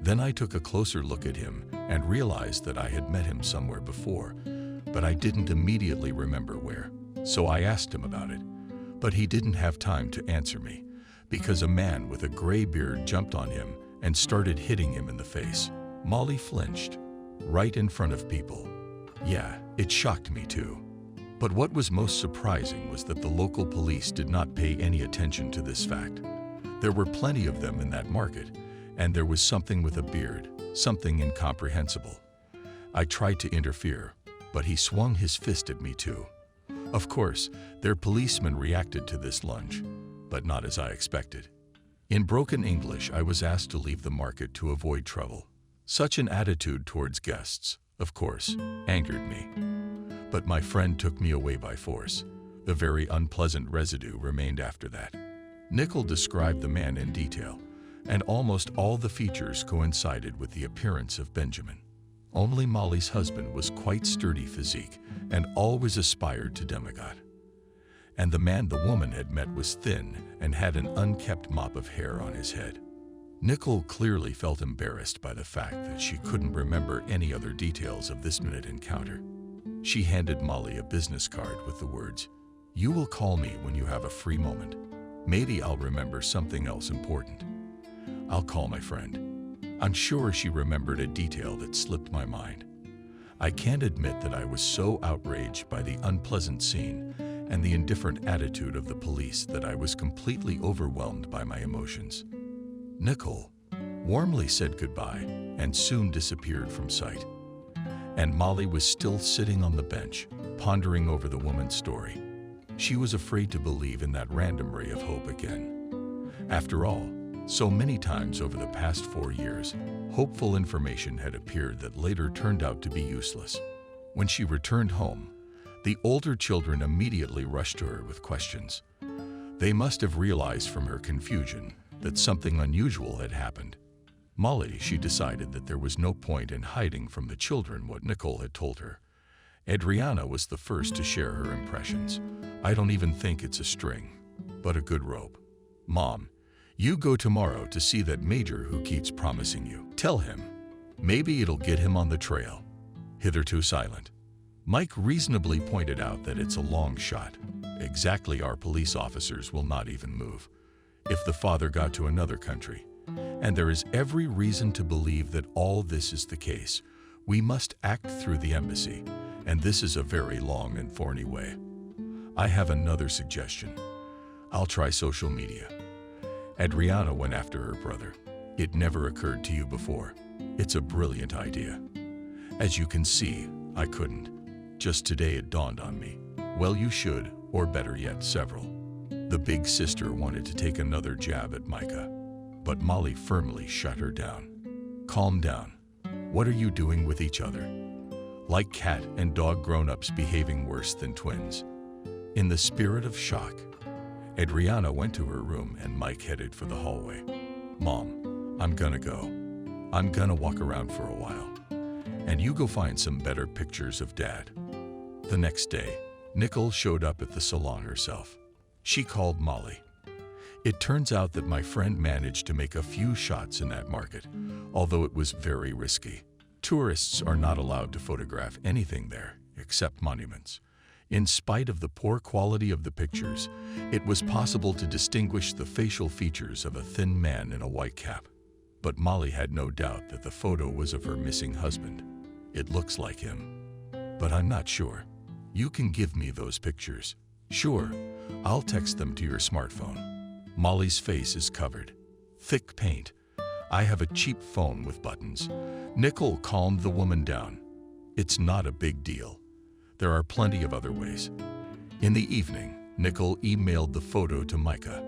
Then I took a closer look at him and realized that I had met him somewhere before, but I didn't immediately remember where. So I asked him about it, but he didn't have time to answer me because a man with a gray beard jumped on him and started hitting him in the face." Molly flinched, right in front of people. Yeah, it shocked me too. But what was most surprising was that the local police did not pay any attention to this fact. There were plenty of them in that market, and there was something with a beard, something incomprehensible. I tried to interfere, but he swung his fist at me too. Of course, their policeman reacted to this lunge, but not as I expected. In broken English, I was asked to leave the market to avoid trouble. Such an attitude towards guests, of course, angered me. But my friend took me away by force. The very unpleasant residue remained after that. Nickel described the man in detail, and almost all the features coincided with the appearance of Benjamin. Only Molly's husband was quite sturdy physique and always aspired to demigod. And the man the woman had met was thin and had an unkempt mop of hair on his head. Nickel clearly felt embarrassed by the fact that she couldn't remember any other details of this minute encounter. She handed Molly a business card with the words, "You will call me when you have a free moment. Maybe I'll remember something else important. I'll call my friend." I'm sure she remembered a detail that slipped my mind. I can't admit that I was so outraged by the unpleasant scene and the indifferent attitude of the police that I was completely overwhelmed by my emotions. Nickel warmly said goodbye and soon disappeared from sight. And Molly was still sitting on the bench, pondering over the woman's story. She was afraid to believe in that random ray of hope again. After all, so many times over the past 4 years, hopeful information had appeared that later turned out to be useless. When she returned home, the older children immediately rushed to her with questions. They must have realized from her confusion that something unusual had happened. Molly, she decided that there was no point in hiding from the children what Nicole had told her. Adriana was the first to share her impressions. "I don't even think it's a string, but a good rope. Mom, you go tomorrow to see that major who keeps promising you. Tell him. Maybe it'll get him on the trail." Hitherto silent, Mike reasonably pointed out that it's a long shot. Exactly, our police officers will not even move if the father got to another country. And there is every reason to believe that all this is the case. We must act through the embassy, and this is a very long and thorny way. I have another suggestion. I'll try social media. Adriana went after her brother. It never occurred to you before. It's a brilliant idea. As you can see, I couldn't. Just today it dawned on me. Well, you should, or better yet, several. The big sister wanted to take another jab at Micah, but Molly firmly shut her down. Calm down. What are you doing with each other? Like cat and dog grown-ups behaving worse than twins. In the spirit of shock, Adriana went to her room and Mike headed for the hallway. Mom, I'm gonna go. I'm gonna walk around for a while, and you go find some better pictures of Dad." The next day, Nicole showed up at the salon herself. She called Molly. It turns out that my friend managed to make a few shots in that market, although it was very risky. Tourists are not allowed to photograph anything there, except monuments. In spite of the poor quality of the pictures, it was possible to distinguish the facial features of a thin man in a white cap. But Molly had no doubt that the photo was of her missing husband. "It looks like him, but I'm not sure. You can give me those pictures." "Sure, I'll text them to your smartphone." Molly's face is covered. Thick paint. "I have a cheap phone with buttons." Nicole calmed the woman down. "It's not a big deal. There are plenty of other ways." In the evening, Nicole emailed the photo to Micah.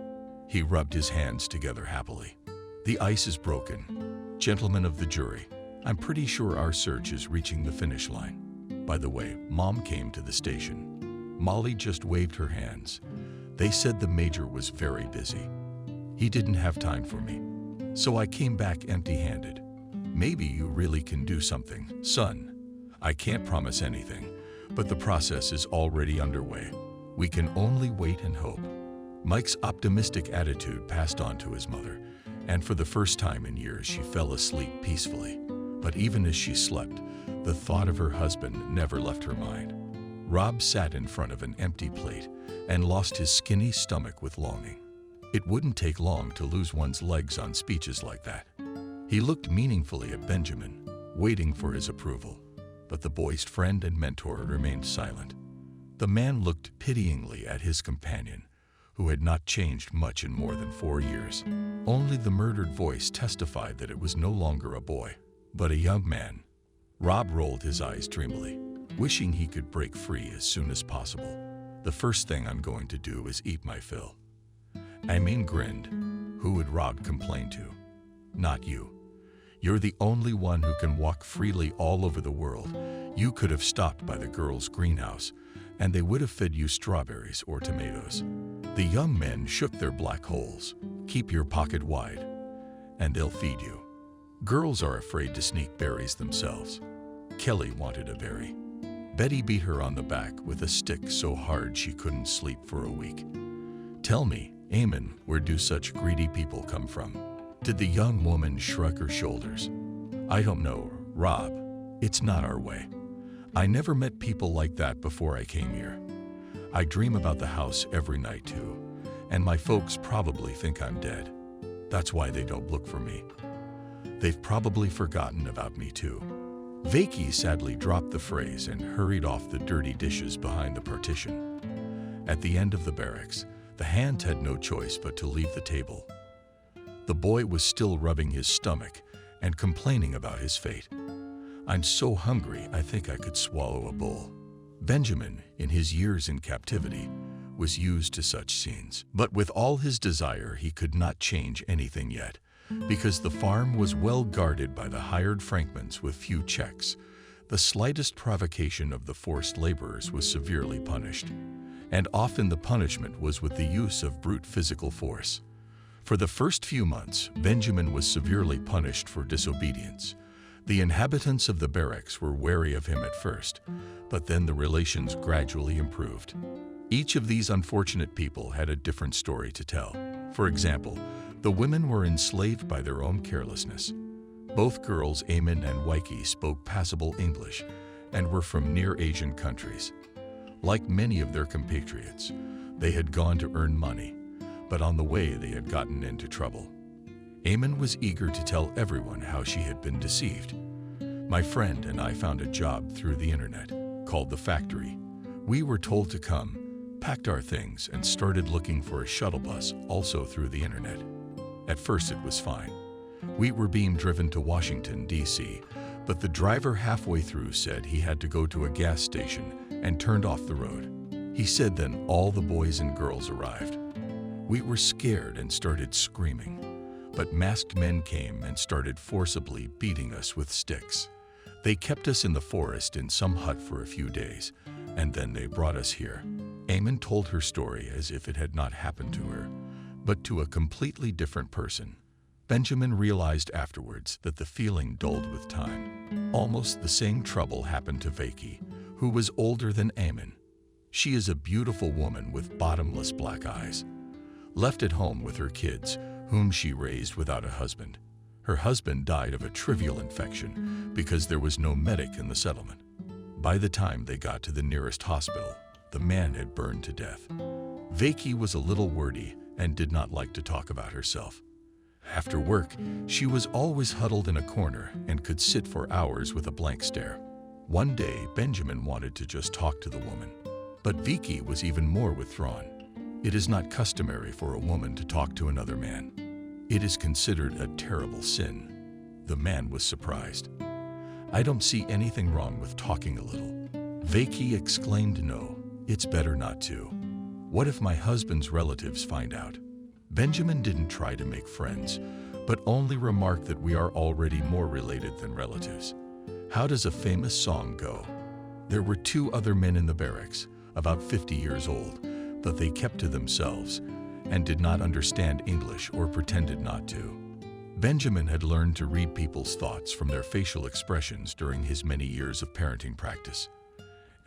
He rubbed his hands together happily. "The ice is broken. Gentlemen of the jury, I'm pretty sure our search is reaching the finish line. By the way, Mom came to the station." Molly just waved her hands. "They said the major was very busy. He didn't have time for me. So I came back empty-handed. Maybe you really can do something, son. I can't promise anything, but the process is already underway. We can only wait and hope." Mike's optimistic attitude passed on to his mother, and for the first time in years she fell asleep peacefully. But even as she slept, the thought of her husband never left her mind. Rob sat in front of an empty plate and lost his skinny stomach with longing. It wouldn't take long to lose one's legs on speeches like that. He looked meaningfully at Benjamin, waiting for his approval, but the boy's friend and mentor remained silent. The man looked pityingly at his companion, who had not changed much in more than 4 years. Only the murdered voice testified that it was no longer a boy, but a young man. Rob rolled his eyes dreamily, wishing he could break free as soon as possible. "The first thing I'm going to do is eat my fill." Amin grinned. Who would Rob complain to? Not you. You're the only one who can walk freely all over the world. You could have stopped by the girls' greenhouse, and they would have fed you strawberries or tomatoes. The young men shook their black holes. "Keep your pocket wide, and they'll feed you." Girls are afraid to sneak berries themselves. Kelly wanted a berry. Betty beat her on the back with a stick so hard she couldn't sleep for a week. "Tell me, Amen, where do such greedy people come from?" Did the young woman shrug her shoulders? "I don't know, Rob. It's not our way. I never met people like that before I came here. I dream about the house every night too, and my folks probably think I'm dead. That's why they don't look for me. They've probably forgotten about me too." Vicky sadly dropped the phrase and hurried off the dirty dishes behind the partition. At the end of the barracks, the hand had no choice but to leave the table. The boy was still rubbing his stomach and complaining about his fate. "I'm so hungry, I think I could swallow a bowl." Benjamin, in his years in captivity, was used to such scenes. But with all his desire, he could not change anything yet, because the farm was well guarded by the hired Frankmans with few checks. The slightest provocation of the forced laborers was severely punished, and often the punishment was with the use of brute physical force. For the first few months, Benjamin was severely punished for disobedience. The inhabitants of the barracks were wary of him at first, but then the relations gradually improved. Each of these unfortunate people had a different story to tell. For example, the women were enslaved by their own carelessness. Both girls, Amin and Waiki, spoke passable English and were from near Asian countries. Like many of their compatriots, they had gone to earn money, but on the way they had gotten into trouble. Amin was eager to tell everyone how she had been deceived. "My friend and I found a job through the internet, called The Factory. We were told to come, packed our things, and started looking for a shuttle bus, also through the internet. At first it was fine. We were being driven to Washington, D.C., but the driver halfway through said he had to go to a gas station and turned off the road. He said then all the boys and girls arrived. We were scared and started screaming, but masked men came and started forcibly beating us with sticks. They kept us in the forest in some hut for a few days, and then they brought us here." Amin told her story as if it had not happened to her, but to a completely different person. Benjamin realized afterwards that the feeling dulled with time. Almost the same trouble happened to Vicky, who was older than Ammon. She is a beautiful woman with bottomless black eyes, left at home with her kids, whom she raised without a husband. Her husband died of a trivial infection because there was no medic in the settlement. By the time they got to the nearest hospital, the man had burned to death. Vicky was a little wordy and did not like to talk about herself. After work, she was always huddled in a corner and could sit for hours with a blank stare. One day, Benjamin wanted to just talk to the woman, but Vicky was even more withdrawn. It is not customary for a woman to talk to another man. It is considered a terrible sin. The man was surprised. "I don't see anything wrong with talking a little." Vicky exclaimed, "No, it's better not to. What if my husband's relatives find out?" Benjamin didn't try to make friends, but only remarked that we are already more related than relatives. How does a famous song go? There were 2 other men in the barracks, about 50 years old, but they kept to themselves and did not understand English or pretended not to. Benjamin had learned to read people's thoughts from their facial expressions during his many years of parenting practice.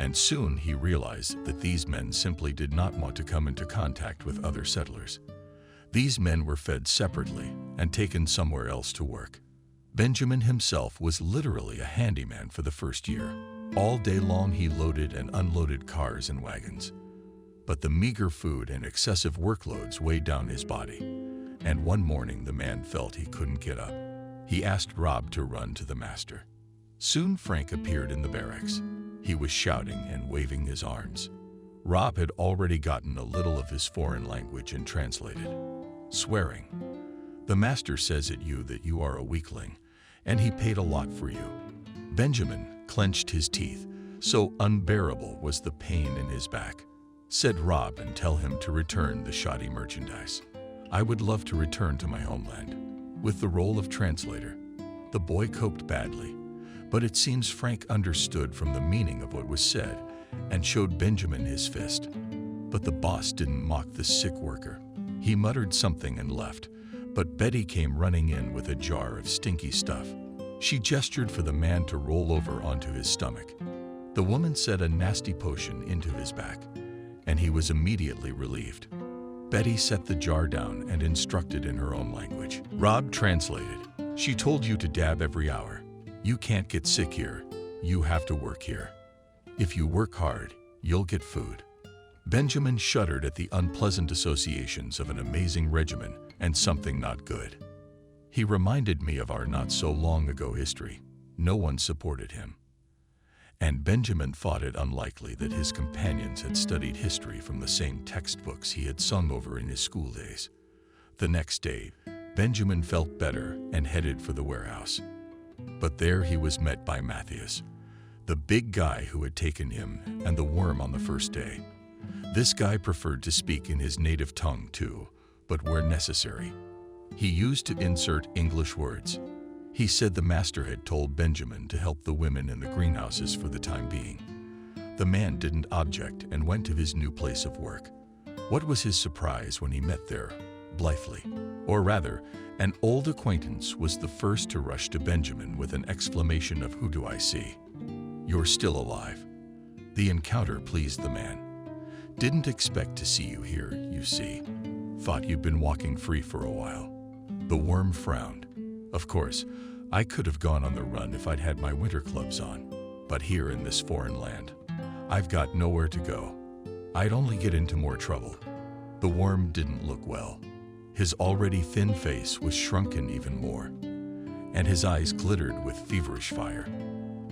And soon he realized that these men simply did not want to come into contact with other settlers. These men were fed separately and taken somewhere else to work. Benjamin himself was literally a handyman for the first year. All day long he loaded and unloaded cars and wagons. But the meager food and excessive workloads weighed down his body, and one morning the man felt he couldn't get up. He asked Rob to run to the master. Soon Frank appeared in the barracks. He was shouting and waving his arms. Rob had already gotten a little of his foreign language and translated. Swearing. "The master says at you that you are a weakling, and he paid a lot for you." Benjamin clenched his teeth, so unbearable was the pain in his back. Said Rob, "And tell him to return the shoddy merchandise." "I would love to return to my homeland." With the role of translator, the boy coped badly, but it seems Frank understood from the meaning of what was said and showed Benjamin his fist. But the boss didn't mock the sick worker. He muttered something and left, but Betty came running in with a jar of stinky stuff. She gestured for the man to roll over onto his stomach. The woman set a nasty potion into his back, and he was immediately relieved. Betty set the jar down and instructed in her own language. Rob translated. "She told you to dab every hour. You can't get sick here. You have to work here. If you work hard, you'll get food." Benjamin shuddered at the unpleasant associations of an amazing regimen and something not good. He reminded me of our not-so-long-ago history. No one supported him. And Benjamin thought it unlikely that his companions had studied history from the same textbooks he had sung over in his school days. The next day, Benjamin felt better and headed for the warehouse. But there he was met by Matthias, the big guy who had taken him and the worm on the first day. This guy preferred to speak in his native tongue too, but where necessary. He used to insert English words. He said the master had told Benjamin to help the women in the greenhouses for the time being. The man didn't object and went to his new place of work. What was his surprise when he met there, blithely, or rather, an old acquaintance was the first to rush to Benjamin with an exclamation of "Who do I see?" "You're still alive." The encounter pleased the man. "Didn't expect to see you here, you see. Thought you'd been walking free for a while." The worm frowned. "Of course, I could have gone on the run if I'd had my winter clubs on, but here in this foreign land, I've got nowhere to go. I'd only get into more trouble." The worm didn't look well. His already thin face was shrunken even more, and his eyes glittered with feverish fire.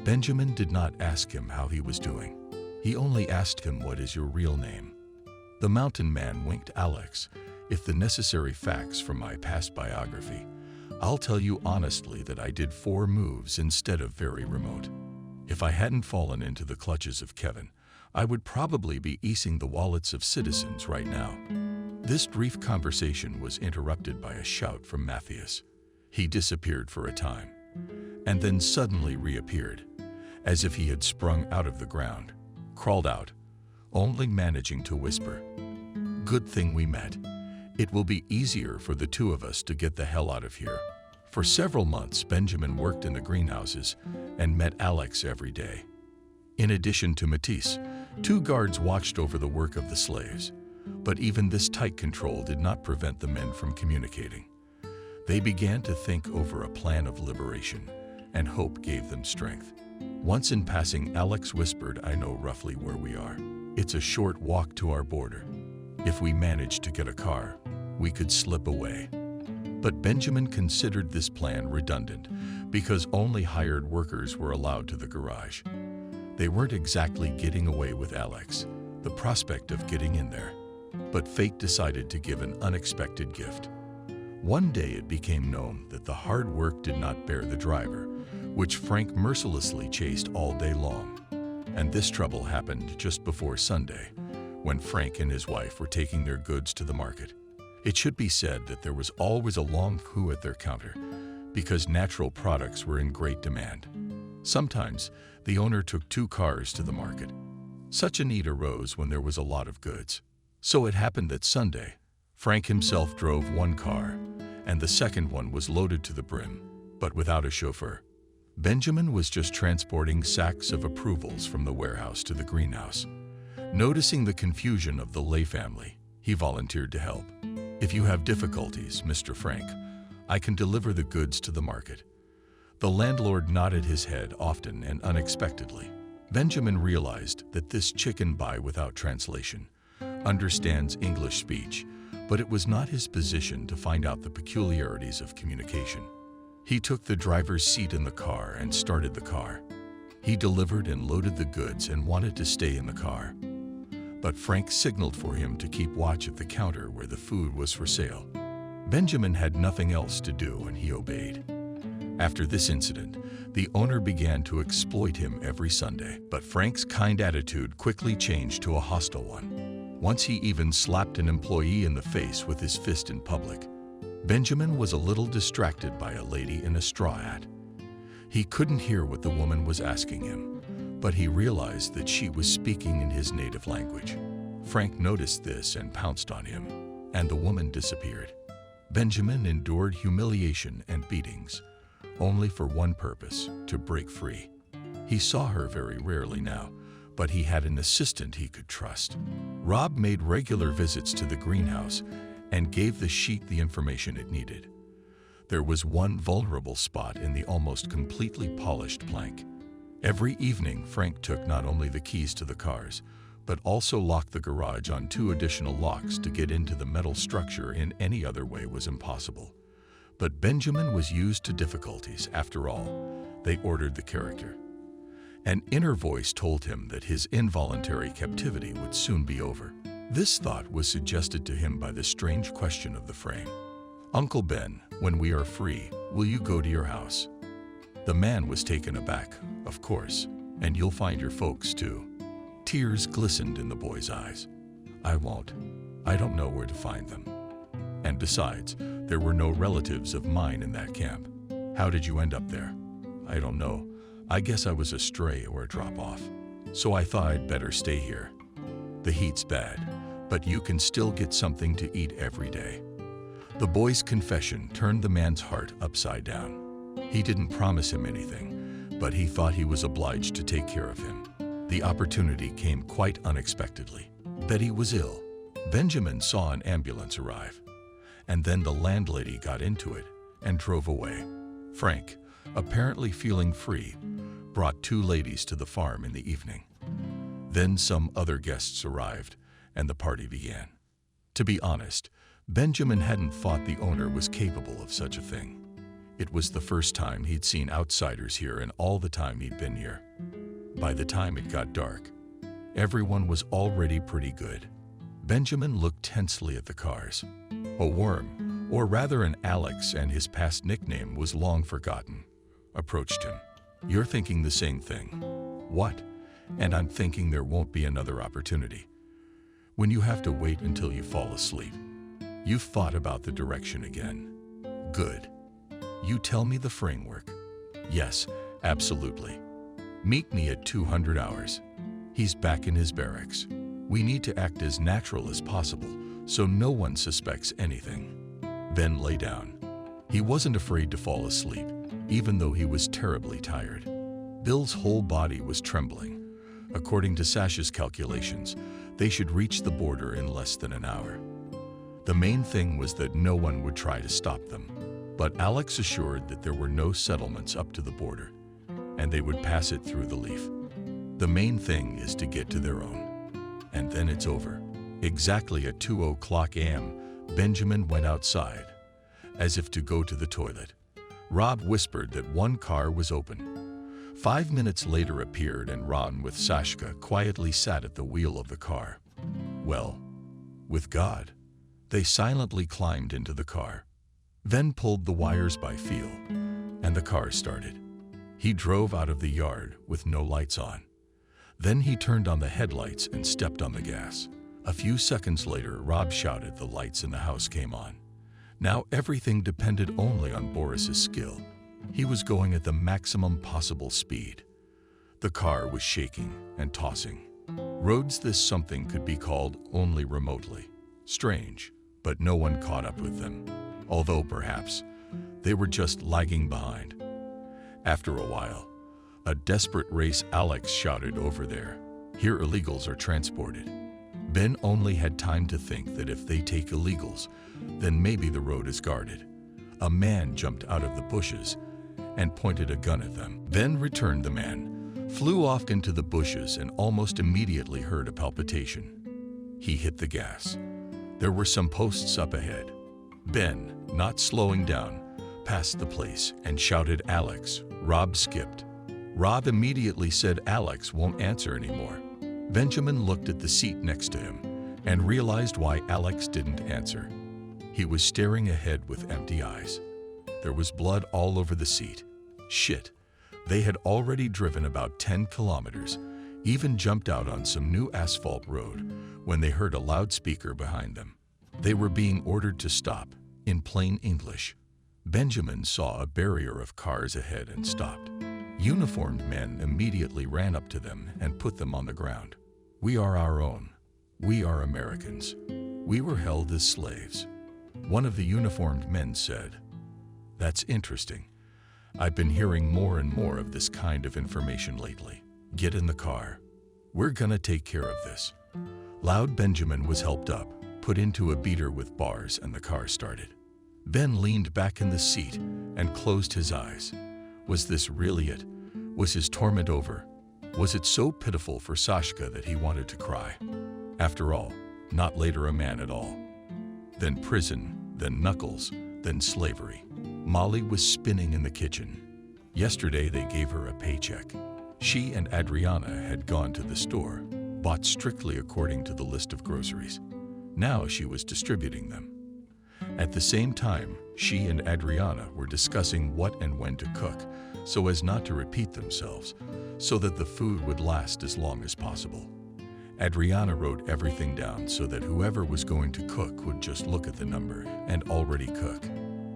Benjamin did not ask him how he was doing. He only asked him, "What is your real name?" The mountain man winked. "Alex, if the necessary facts from my past biography, I'll tell you honestly that I did 4 moves instead of very remote. If I hadn't fallen into the clutches of Kevin, I would probably be easing the wallets of citizens right now." This brief conversation was interrupted by a shout from Matthias. He disappeared for a time, and then suddenly reappeared, as if he had sprung out of the ground, crawled out, only managing to whisper, "Good thing we met. It will be easier for the two of us to get the hell out of here. For several months, Benjamin worked in the greenhouses and met Alex every day. In addition to Matisse, 2 guards watched over the work of the slaves. But even this tight control did not prevent the men from communicating. They began to think over a plan of liberation, and hope gave them strength. Once in passing, Alex whispered, "I know roughly where we are. It's a short walk to our border. If we manage to get a car, we could slip away." But Benjamin considered this plan redundant because only hired workers were allowed to the garage. They weren't exactly getting away with Alex, the prospect of getting in there. But fate decided to give an unexpected gift. One day it became known that the hard work did not bear the driver, which Frank mercilessly chased all day long. And this trouble happened just before Sunday, when Frank and his wife were taking their goods to the market. It should be said that there was always a long queue at their counter, because natural products were in great demand. Sometimes, the owner took 2 cars to the market. Such a need arose when there was a lot of goods. So it happened that Sunday, Frank himself drove 1 car, and the second one was loaded to the brim, but without a chauffeur. Benjamin was just transporting sacks of approvals from the warehouse to the greenhouse. Noticing the confusion of the Lay family, he volunteered to help. "If you have difficulties, Mr. Frank, I can deliver the goods to the market." The landlord nodded his head often and unexpectedly. Benjamin realized that this chicken buy without translation understands English speech, but it was not his position to find out the peculiarities of communication. He took the driver's seat in the car and started the car. He delivered and loaded the goods and wanted to stay in the car. But Frank signaled for him to keep watch at the counter where the food was for sale. Benjamin had nothing else to do and he obeyed. After this incident, the owner began to exploit him every Sunday, but Frank's kind attitude quickly changed to a hostile one. Once he even slapped an employee in the face with his fist in public. Benjamin was a little distracted by a lady in a straw hat. He couldn't hear what the woman was asking him, but he realized that she was speaking in his native language. Frank noticed this and pounced on him, and the woman disappeared. Benjamin endured humiliation and beatings, only for one purpose, to break free. He saw her very rarely now, but he had an assistant he could trust. Rob made regular visits to the greenhouse and gave the sheet the information it needed. There was one vulnerable spot in the almost completely polished plank. Every evening, Frank took not only the keys to the cars, but also locked the garage on 2 additional locks to get into the metal structure in any other way was impossible. But Benjamin was used to difficulties. After all, they ordered the character. An inner voice told him that his involuntary captivity would soon be over. This thought was suggested to him by the strange question of the frame. "Uncle Ben, when we are free, will you go to your house?" The man was taken aback. "Of course, and you'll find your folks too." Tears glistened in the boy's eyes. "I won't. I don't know where to find them. And besides, there were no relatives of mine in that camp." "How did you end up there?" "I don't know. I guess I was a stray or a drop-off. So I thought I'd better stay here. The heat's bad, but you can still get something to eat every day." The boy's confession turned the man's heart upside down. He didn't promise him anything, but he thought he was obliged to take care of him. The opportunity came quite unexpectedly. Betty was ill. Benjamin saw an ambulance arrive, and then the landlady got into it and drove away. Frank, apparently feeling free, brought 2 ladies to the farm in the evening. Then some other guests arrived, and the party began. To be honest, Benjamin hadn't thought the owner was capable of such a thing. It was the first time he'd seen outsiders here in all the time he'd been here. By the time it got dark, everyone was already pretty good. Benjamin looked tensely at the cars. A worm, or rather an Alex, and his past nickname was long forgotten, approached him. "You're thinking the same thing." "What?" "And I'm thinking there won't be another opportunity. When you have to wait until you fall asleep. You've thought about the direction again." "Good. You tell me the framework." "Yes, absolutely. Meet me at 200 hours. He's back in his barracks. We need to act as natural as possible so no one suspects anything. Ben lay down. He wasn't afraid to fall asleep, even though he was terribly tired. Bill's whole body was trembling. According to Sasha's calculations, they should reach the border in less than an hour. The main thing was that no one would try to stop them, but Alex assured that there were no settlements up to the border, and they would pass it through the leaf. The main thing is to get to their own, and then it's over. Exactly at 2:00 a.m., Benjamin went outside, as if to go to the toilet. Rob whispered that one car was open. 5 minutes later appeared, and Ron with Sashka quietly sat at the wheel of the car. Well, with God, they silently climbed into the car, then pulled the wires by feel, and the car started. He drove out of the yard with no lights on. Then he turned on the headlights and stepped on the gas. A few seconds later, Rob shouted, the lights in the house came on. Now everything depended only on Boris's skill. He was going at the maximum possible speed. The car was shaking and tossing. Roads this something could be called only remotely. Strange, but no one caught up with them, although perhaps they were just lagging behind. After a while, a desperate race, Alex shouted over there, "Here illegals are transported." Ben only had time to think that if they take illegals, then maybe the road is guarded. A man jumped out of the bushes and pointed a gun at them. Then returned the man, flew off into the bushes, and almost immediately heard a palpitation. He hit the gas. There were some posts up ahead. Ben, not slowing down, passed the place and shouted, "Alex." Rob skipped. Rob immediately said Alex won't answer anymore. Benjamin looked at the seat next to him and realized why Alex didn't answer. He was staring ahead with empty eyes. There was blood all over the seat. Shit. They had already driven about 10 kilometers, even jumped out on some new asphalt road when they heard a loudspeaker behind them. They were being ordered to stop, in plain English. Benjamin saw a barrier of cars ahead and stopped. Uniformed men immediately ran up to them and put them on the ground. "We are our own. We are Americans. We were held as slaves." One of the uniformed men said, "That's interesting. I've been hearing more and more of this kind of information lately. Get in the car. We're gonna take care of this." Loud Benjamin was helped up, put into a beater with bars, and the car started. Ben leaned back in the seat and closed his eyes. Was this really it? Was his torment over? Was it so pitiful for Sashka that he wanted to cry? After all, not later a man at all. Then prison, then knuckles, then slavery. Molly was spinning in the kitchen. Yesterday they gave her a paycheck. She and Adriana had gone to the store, bought strictly according to the list of groceries. Now she was distributing them. At the same time, she and Adriana were discussing what and when to cook so as not to repeat themselves, so that the food would last as long as possible. Adriana wrote everything down so that whoever was going to cook would just look at the number and already cook.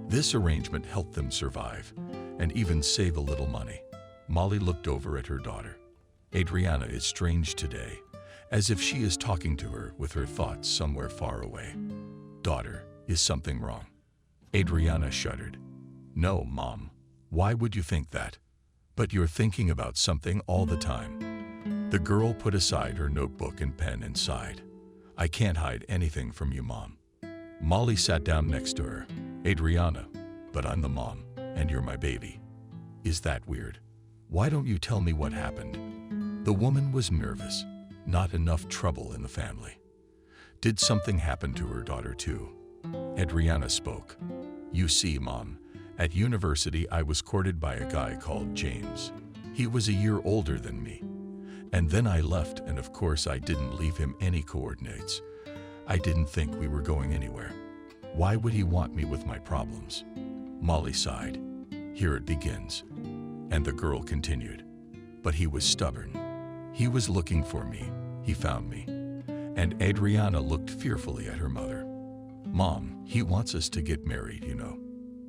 This arrangement helped them survive and even save a little money. Molly looked over at her daughter. Adriana is strange today, as if she is talking to her with her thoughts somewhere far away. "Daughter, is something wrong?" Adriana shuddered. "No, Mom. Why would you think that? But you're thinking about something all the time." The girl put aside her notebook and pen and sighed. "I can't hide anything from you, Mom." Molly sat down next to her. "Adriana, but I'm the mom, and you're my baby. Is that weird? Why don't you tell me what happened?" The woman was nervous. Not enough trouble in the family. Did something happen to her daughter too? Adriana spoke. "You see, Mom, at university I was courted by a guy called James. He was a year older than me. And then I left, and of course I didn't leave him any coordinates. I didn't think we were going anywhere. Why would he want me with my problems?" Molly sighed. "Here it begins." And the girl continued. "But he was stubborn. He was looking for me. He found me." And Adriana looked fearfully at her mother. "Mom, he wants us to get married, you know.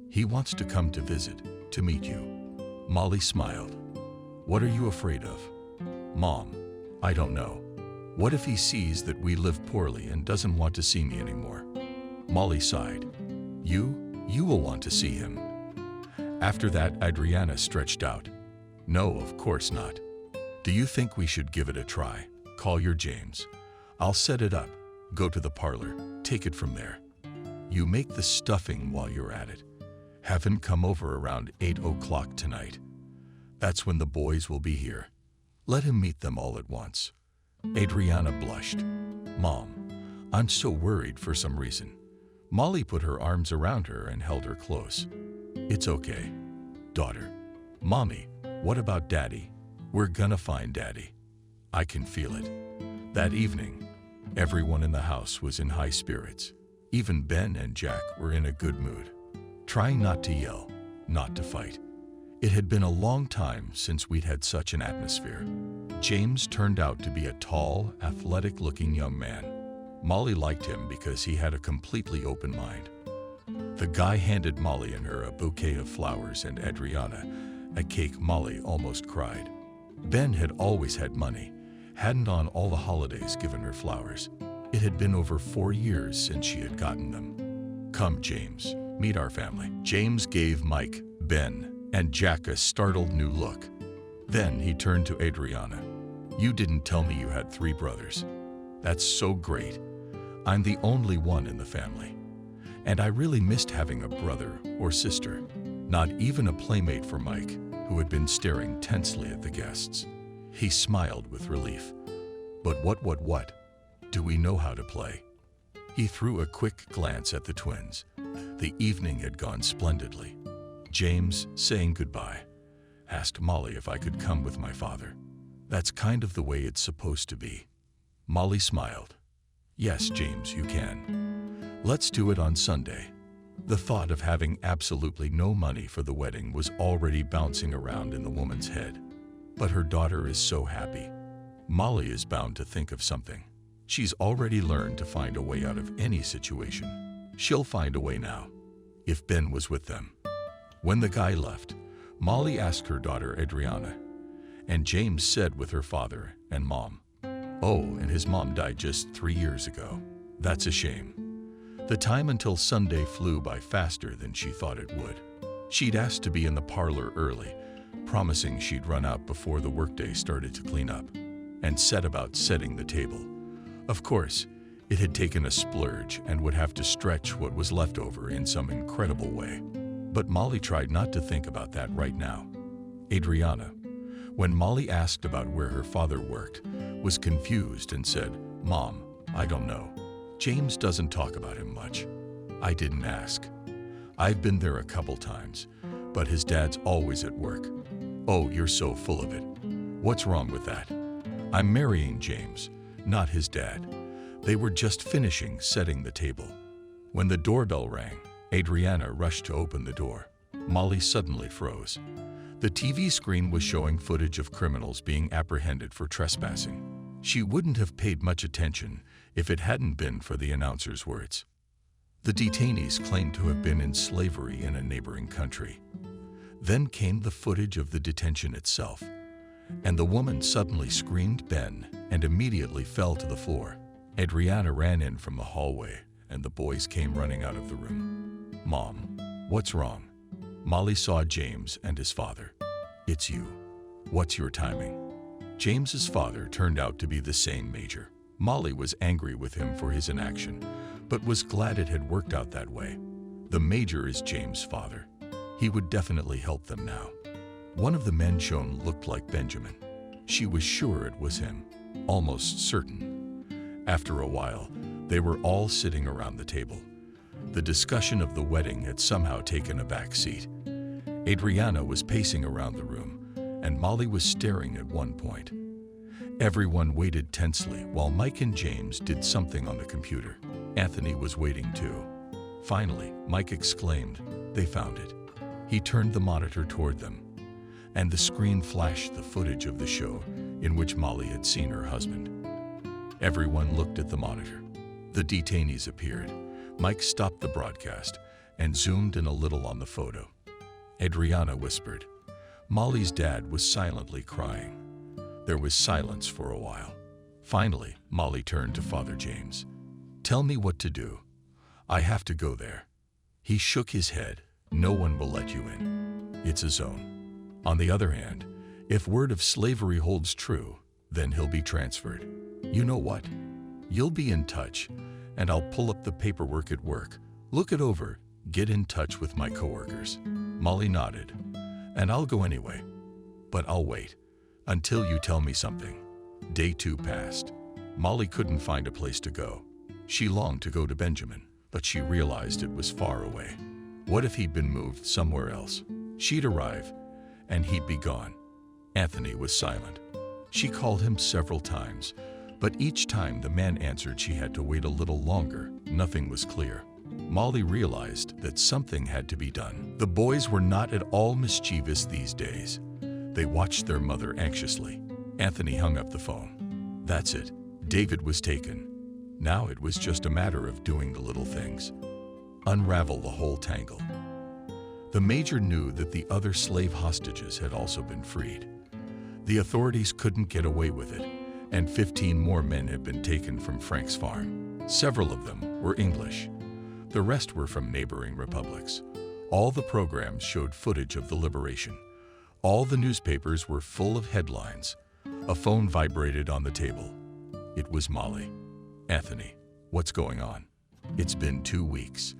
He wants to come to visit, to meet you." Molly smiled. "What are you afraid of?" "Mom, I don't know. What if he sees that we live poorly and doesn't want to see me anymore? Molly sighed. You will want to see him. After that, Adriana stretched out. No, of course not. Do you think we should give it a try? Call your James. I'll set it up. Go to the parlor. Take it from there. You make the stuffing while you're at it. Have him come over around 8 o'clock tonight. That's when the boys will be here. Let him meet them all at once. Adriana blushed. Mom, I'm so worried for some reason. Molly put her arms around her and held her close. It's okay, daughter. Mommy, what about Daddy? We're gonna find Daddy. I can feel it. That evening, everyone in the house was in high spirits. Even Ben and Jack were in a good mood, trying not to yell, not to fight. It had been a long time since we'd had such an atmosphere. James turned out to be a tall, athletic-looking young man. Molly liked him because he had a completely open mind. The guy handed Molly and her a bouquet of flowers and Adriana a cake. Molly almost cried. Ben had always had money, hadn't on all the holidays given her flowers. It had been over 4 years since she had gotten them. Come, James, meet our family. James gave Mike, Ben, and Jack a startled new look. Then he turned to Adriana. You didn't tell me you had 3 brothers. That's so great. I'm the only one in the family. And I really missed having a brother or sister, not even a playmate for Mike, who had been staring tensely at the guests. He smiled with relief. But what? Do we know how to play? He threw a quick glance at the twins. The evening had gone splendidly. James, saying goodbye, asked Molly if I could come with my father. That's kind of the way it's supposed to be. Molly smiled. Yes, James, you can. Let's do it on Sunday. The thought of having absolutely no money for the wedding was already bouncing around in the woman's head. But her daughter is so happy. Molly is bound to think of something. She's already learned to find a way out of any situation. She'll find a way now, if Ben was with them. When the guy left, Molly asked her daughter Adriana, and James said with her father and mom. Oh, and his mom died just 3 years ago. That's a shame. The time until Sunday flew by faster than she thought it would. She'd asked to be in the parlor early, promising she'd run out before the workday started to clean up, and set about setting the table. Of course, it had taken a splurge and would have to stretch what was left over in some incredible way. But Molly tried not to think about that right now. Adriana, when Molly asked about where her father worked, was confused and said, Mom, I don't know. James doesn't talk about him much. I didn't ask. I've been there a couple times, but his dad's always at work. Oh, you're so full of it. What's wrong with that? I'm marrying James, not his dad. They were just finishing setting the table. When the doorbell rang, Adriana rushed to open the door. Molly suddenly froze. The TV screen was showing footage of criminals being apprehended for trespassing. She wouldn't have paid much attention if it hadn't been for the announcer's words. The detainees claimed to have been in slavery in a neighboring country. Then came the footage of the detention itself, and the woman suddenly screamed Ben and immediately fell to the floor. Adriana ran in from the hallway, and the boys came running out of the room. Mom, what's wrong? Molly saw James and his father. It's you. What's your timing? James's father turned out to be the same major. Molly was angry with him for his inaction, but was glad it had worked out that way. The major is James' father. He would definitely help them now. One of the men shown looked like Benjamin. She was sure it was him, almost certain. After a while, they were all sitting around the table. The discussion of the wedding had somehow taken a back seat. Adriana was pacing around the room, and Molly was staring at one point. Everyone waited tensely while Mike and James did something on the computer. Anthony was waiting too. Finally, Mike exclaimed, "They found it." He turned the monitor toward them, and the screen flashed the footage of the show in which Molly had seen her husband. Everyone looked at the monitor. The detainees appeared. Mike stopped the broadcast and zoomed in a little on the photo. Adriana whispered. Molly's dad was silently crying. There was silence for a while. Finally, Molly turned to Father James. "Tell me what to do. I have to go there." He shook his head. "No one will let you in. It's a zone. On the other hand, if word of slavery holds true, then he'll be transferred. You know what? You'll be in touch, and I'll pull up the paperwork at work. Look it over. Get in touch with my coworkers." Molly nodded. "And I'll go anyway. But I'll wait until you tell me something." Day 2 passed. Molly couldn't find a place to go. She longed to go to Benjamin, but she realized it was far away. What if he'd been moved somewhere else? She'd arrive, and he'd be gone. Anthony was silent. She called him several times, but each time the man answered she had to wait a little longer. Nothing was clear. Molly realized that something had to be done. The boys were not at all mischievous these days. They watched their mother anxiously. Anthony hung up the phone. That's it. David was taken. Now it was just a matter of doing the little things. Unravel the whole tangle. The major knew that the other slave hostages had also been freed. The authorities couldn't get away with it, and 15 more men had been taken from Frank's farm. Several of them were English. The rest were from neighboring republics. All the programs showed footage of the liberation. All the newspapers were full of headlines. A phone vibrated on the table. It was Molly. "Anthony, what's going on? It's been 2 weeks.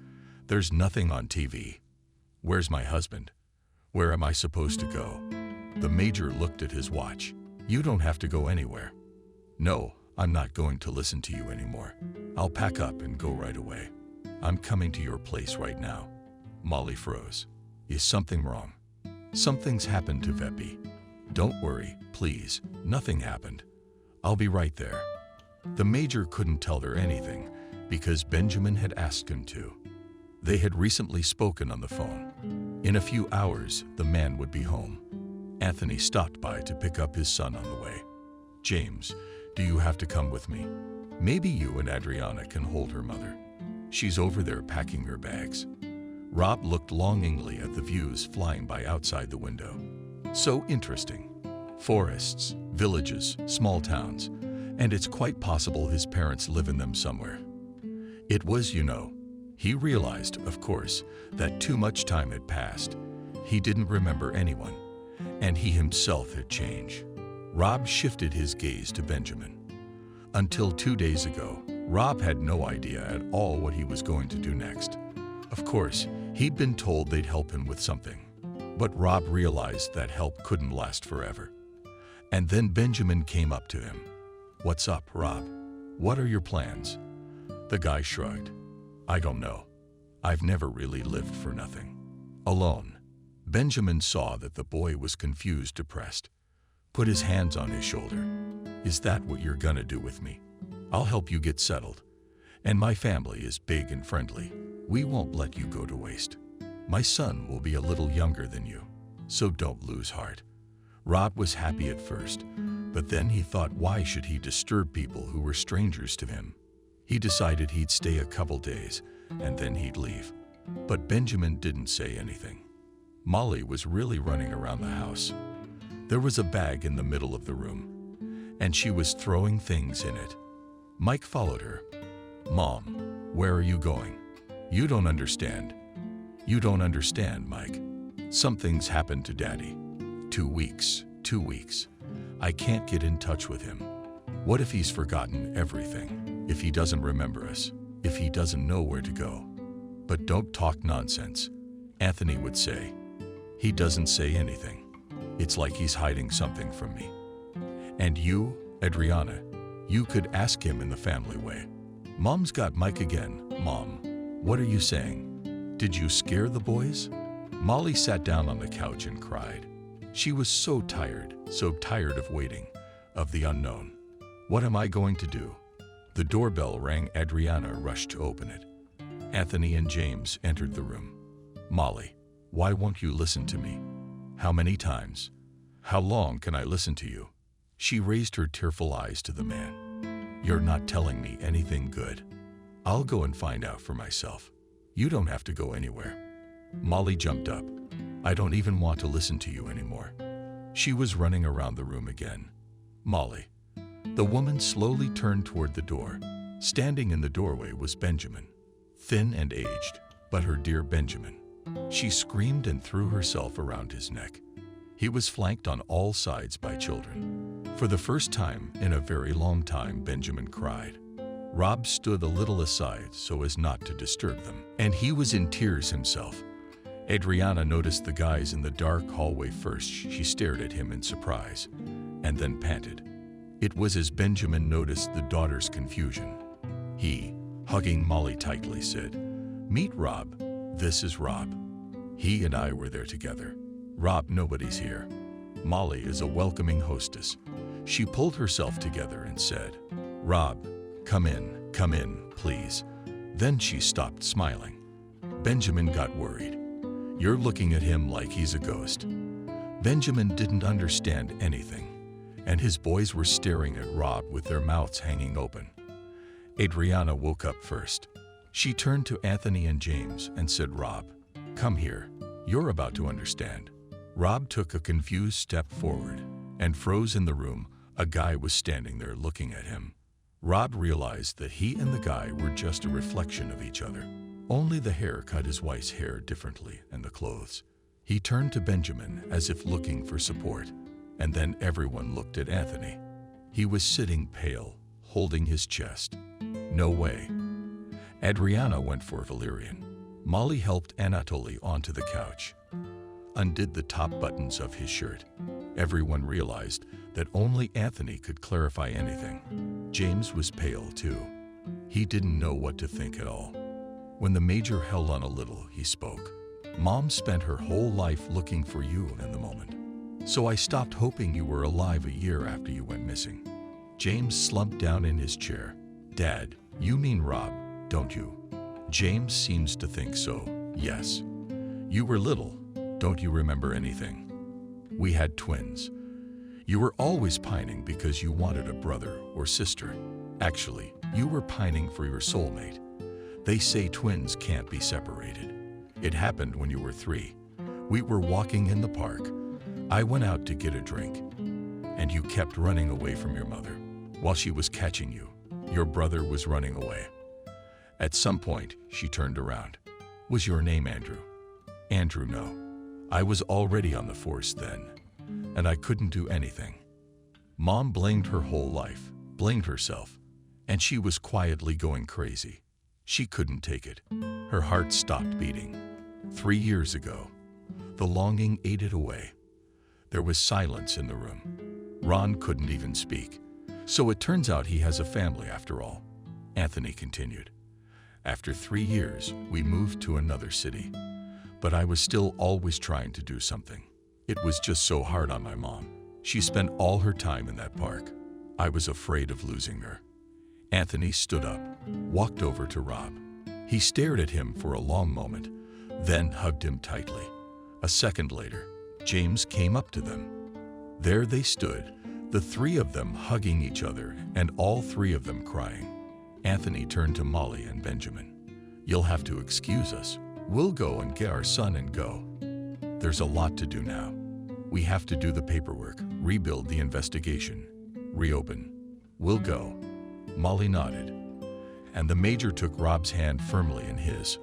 There's nothing on TV. Where's my husband? Where am I supposed to go?" The major looked at his watch. "You don't have to go anywhere." "No, I'm not going to listen to you anymore. I'll pack up and go right away. I'm coming to your place right now." Molly froze. "Is something wrong?" "Something's happened to Veppy." "Don't worry, please. Nothing happened. I'll be right there." The major couldn't tell her anything because Benjamin had asked him to. They had recently spoken on the phone. In a few hours, the man would be home. Anthony stopped by to pick up his son on the way. "James, do you have to come with me? Maybe you and Adriana can hold her mother. She's over there packing her bags." Rob looked longingly at the views flying by outside the window. So interesting. Forests, villages, small towns, and it's quite possible his parents live in them somewhere. It was, he realized, of course, that too much time had passed. He didn't remember anyone, and he himself had changed. Rob shifted his gaze to Benjamin. Until 2 days ago, Rob had no idea at all what he was going to do next. Of course, he'd been told they'd help him with something, but Rob realized that help couldn't last forever. And then Benjamin came up to him. "What's up, Rob? What are your plans?" The guy shrugged. "I don't know. I've never really lived for nothing. Alone." Benjamin saw that the boy was confused, depressed. Put his hands on his shoulder. "Is that what you're gonna do with me? I'll help you get settled. And my family is big and friendly. We won't let you go to waste. My son will be a little younger than you, so don't lose heart." Rob was happy at first, but then he thought, why should he disturb people who were strangers to him? He decided he'd stay a couple days, and then he'd leave. But Benjamin didn't say anything. Molly was really running around the house. There was a bag in the middle of the room, and she was throwing things in it. Mike followed her. "Mom, where are you going? You don't understand. You don't understand, Mike. Something's happened to Daddy. 2 weeks. I can't get in touch with him. What if he's forgotten everything? If he doesn't remember us? If he doesn't know where to go?" "But don't talk nonsense," Anthony would say. "He doesn't say anything. It's like he's hiding something from me. And you, Adriana, you could ask him in the family way." "Mom's got Mike again. Mom, what are you saying? Did you scare the boys?" Molly sat down on the couch and cried. She was so tired of waiting, of the unknown. "What am I going to do?" The doorbell rang. Adriana rushed to open it. Anthony and James entered the room. "Molly, why won't you listen to me? How many times? How long can I listen to you?" She raised her tearful eyes to the man. "You're not telling me anything good. I'll go and find out for myself. You don't have to go anywhere." Molly jumped up. "I don't even want to listen to you anymore." She was running around the room again. "Molly, The woman slowly turned toward the door. Standing in the doorway was Benjamin, thin and aged, but her dear Benjamin. She screamed and threw herself around his neck. He was flanked on all sides by children. For the first time in a very long time, Benjamin cried. Rob stood a little aside so as not to disturb them, and he was in tears himself. Adriana noticed the guys in the dark hallway first. She stared at him in surprise, and then panted. It was as Benjamin noticed the daughter's confusion. He, hugging Molly tightly, said, "Meet Rob. This is Rob. He and I were there together. Rob, nobody's here. Molly is a welcoming hostess." She pulled herself together and said, "Rob, come in, please." Then she stopped smiling. Benjamin got worried. "You're looking at him like he's a ghost." Benjamin didn't understand anything, and his boys were staring at Rob with their mouths hanging open. Adriana woke up first. She turned to Anthony and James and said, "Rob, come here. You're about to understand." Rob took a confused step forward and froze in the room. A guy was standing there looking at him. Rob realized that he and the guy were just a reflection of each other. Only the hair cut his wife's hair differently and the clothes. He turned to Benjamin as if looking for support, and then everyone looked at Anthony. He was sitting pale, holding his chest. No way. Adriana went for Valerian. Molly helped Anatoly onto the couch, undid the top buttons of his shirt. Everyone realized that only Anthony could clarify anything. James was pale too. He didn't know what to think at all. When the major held on a little, he spoke. "Mom spent her whole life looking for you in the moment. So I stopped hoping you were alive a year after you went missing." James slumped down in his chair. "Dad, you mean Rob, don't you?" "James seems to think so, yes. You were little. Don't you remember anything? We had twins. You were always pining because you wanted a brother or sister. Actually, you were pining for your soulmate. They say twins can't be separated. It happened when you were 3. We were walking in the park. I went out to get a drink, and you kept running away from your mother. While she was catching you, your brother was running away. At some point, she turned around. Was your name Andrew?" "Andrew, no. I was already on the force then, and I couldn't do anything." Mom blamed her whole life, blamed herself, and she was quietly going crazy. She couldn't take it. Her heart stopped beating. 3 years ago, the longing ate it away. There was silence in the room. Ron couldn't even speak. "So it turns out he has a family after all," Anthony continued. "After 3 years, we moved to another city. But I was still always trying to do something. It was just so hard on my mom. She spent all her time in that park. I was afraid of losing her." Anthony stood up, walked over to Rob. He stared at him for a long moment, then hugged him tightly. A second later, James came up to them. There they stood, the 3 of them hugging each other and all 3 of them crying. Anthony turned to Molly and Benjamin. "You'll have to excuse us. We'll go and get our son and go. There's a lot to do now. We have to do the paperwork, rebuild the investigation, reopen. We'll go." Molly nodded, and the major took Rob's hand firmly in his.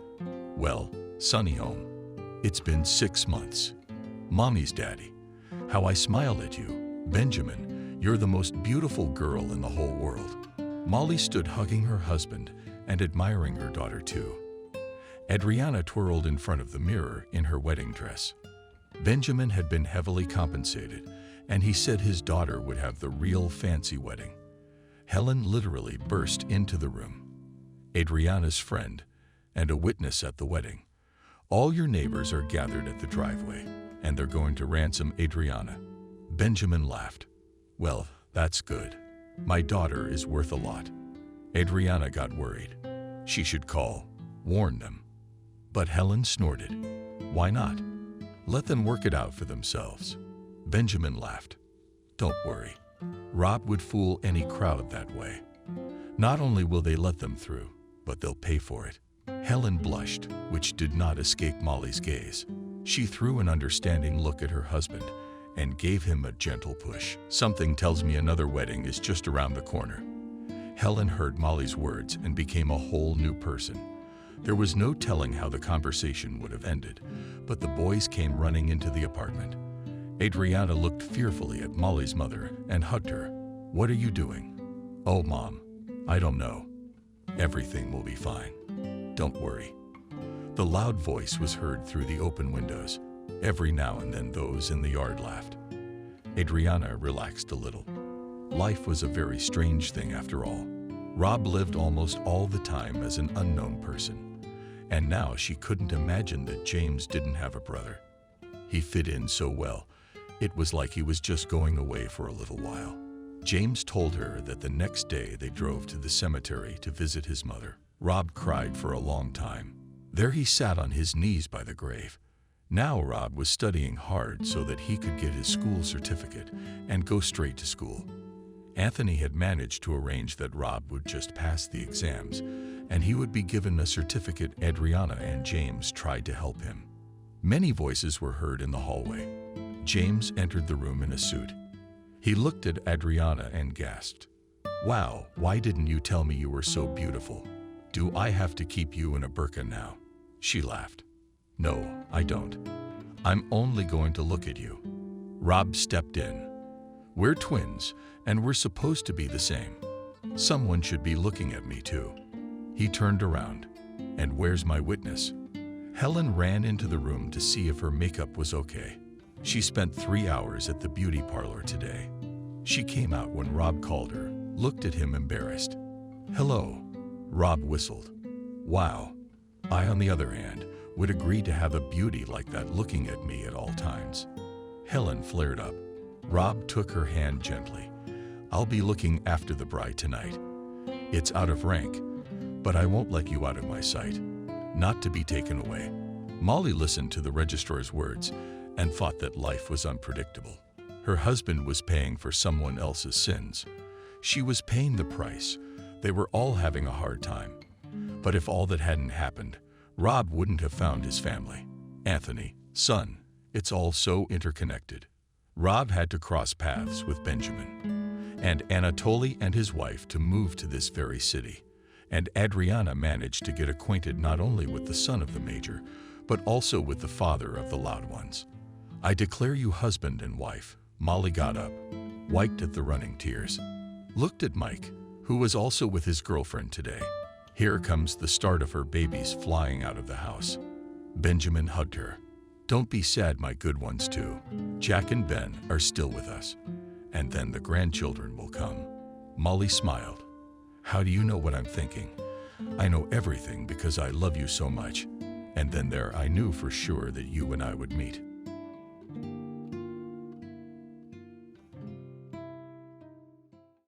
"Well, Sonny home. It's been 6 months. Mommy's daddy. How I smiled at you. Benjamin, you're the most beautiful girl in the whole world." Molly stood hugging her husband and admiring her daughter too. Adriana twirled in front of the mirror in her wedding dress. Benjamin had been heavily compensated, and he said his daughter would have the real fancy wedding. Helen literally burst into the room. "Adriana's friend and a witness at the wedding. All your neighbors are gathered at the driveway, and they're going to ransom Adriana." Benjamin laughed. "Well, that's good. My daughter is worth a lot." Adriana got worried. She should call, warn them. But Helen snorted. "Why not? Let them work it out for themselves." Benjamin laughed. "Don't worry. Rob would fool any crowd that way. Not only will they let them through, but they'll pay for it." Helen blushed, which did not escape Molly's gaze. She threw an understanding look at her husband, and gave him a gentle push. Something tells me another wedding is just around the corner. Helen heard Molly's words and became a whole new person. There was no telling how the conversation would have ended, but the boys came running into the apartment. Adriana looked fearfully at Molly's mother and hugged her. "What are you doing?" "Oh, Mom, I don't know. Everything will be fine. Don't worry." The loud voice was heard through the open windows. Every now and then those in the yard laughed. Adriana relaxed a little. Life was a very strange thing after all. Rob lived almost all the time as an unknown person, and now she couldn't imagine that James didn't have a brother. He fit in so well, it was like he was just going away for a little while. James told her that the next day they drove to the cemetery to visit his mother. Rob cried for a long time. There he sat on his knees by the grave. Now Rob was studying hard so that he could get his school certificate and go straight to school. Anthony had managed to arrange that Rob would just pass the exams, and he would be given a certificate. Adriana and James tried to help him. Many voices were heard in the hallway. James entered the room in a suit. He looked at Adriana and gasped. "Wow, why didn't you tell me you were so beautiful? Do I have to keep you in a burqa now?" She laughed. "No, I don't. I'm only going to look at you." Rob stepped in. "We're twins, and we're supposed to be the same. Someone should be looking at me too." He turned around. "And where's my witness?" Helen ran into the room to see if her makeup was okay. She spent 3 hours at the beauty parlor today. She came out when Rob called her, looked at him embarrassed. "Hello," Rob whistled. "Wow. I, on the other hand, would agree to have a beauty like that looking at me at all times." Helen flared up. Rob took her hand gently. "I'll be looking after the bride tonight. It's out of rank, but I won't let you out of my sight. Not to be taken away." Molly listened to the registrar's words and thought that life was unpredictable. Her husband was paying for someone else's sins. She was paying the price. They were all having a hard time. But if all that hadn't happened, Rob wouldn't have found his family. Anthony, son, it's all so interconnected. Rob had to cross paths with Benjamin, and Anatoly and his wife to move to this very city. And Adriana managed to get acquainted not only with the son of the major, but also with the father of the loud ones. "I declare you husband and wife." Molly got up, wiped at the running tears, looked at Mike, who was also with his girlfriend today. Here comes the start of her babies flying out of the house. Benjamin hugged her. "Don't be sad, my good ones too. Jack and Ben are still with us. And then the grandchildren will come." Molly smiled. "How do you know what I'm thinking?" "I know everything because I love you so much. And then there I knew for sure that you and I would meet."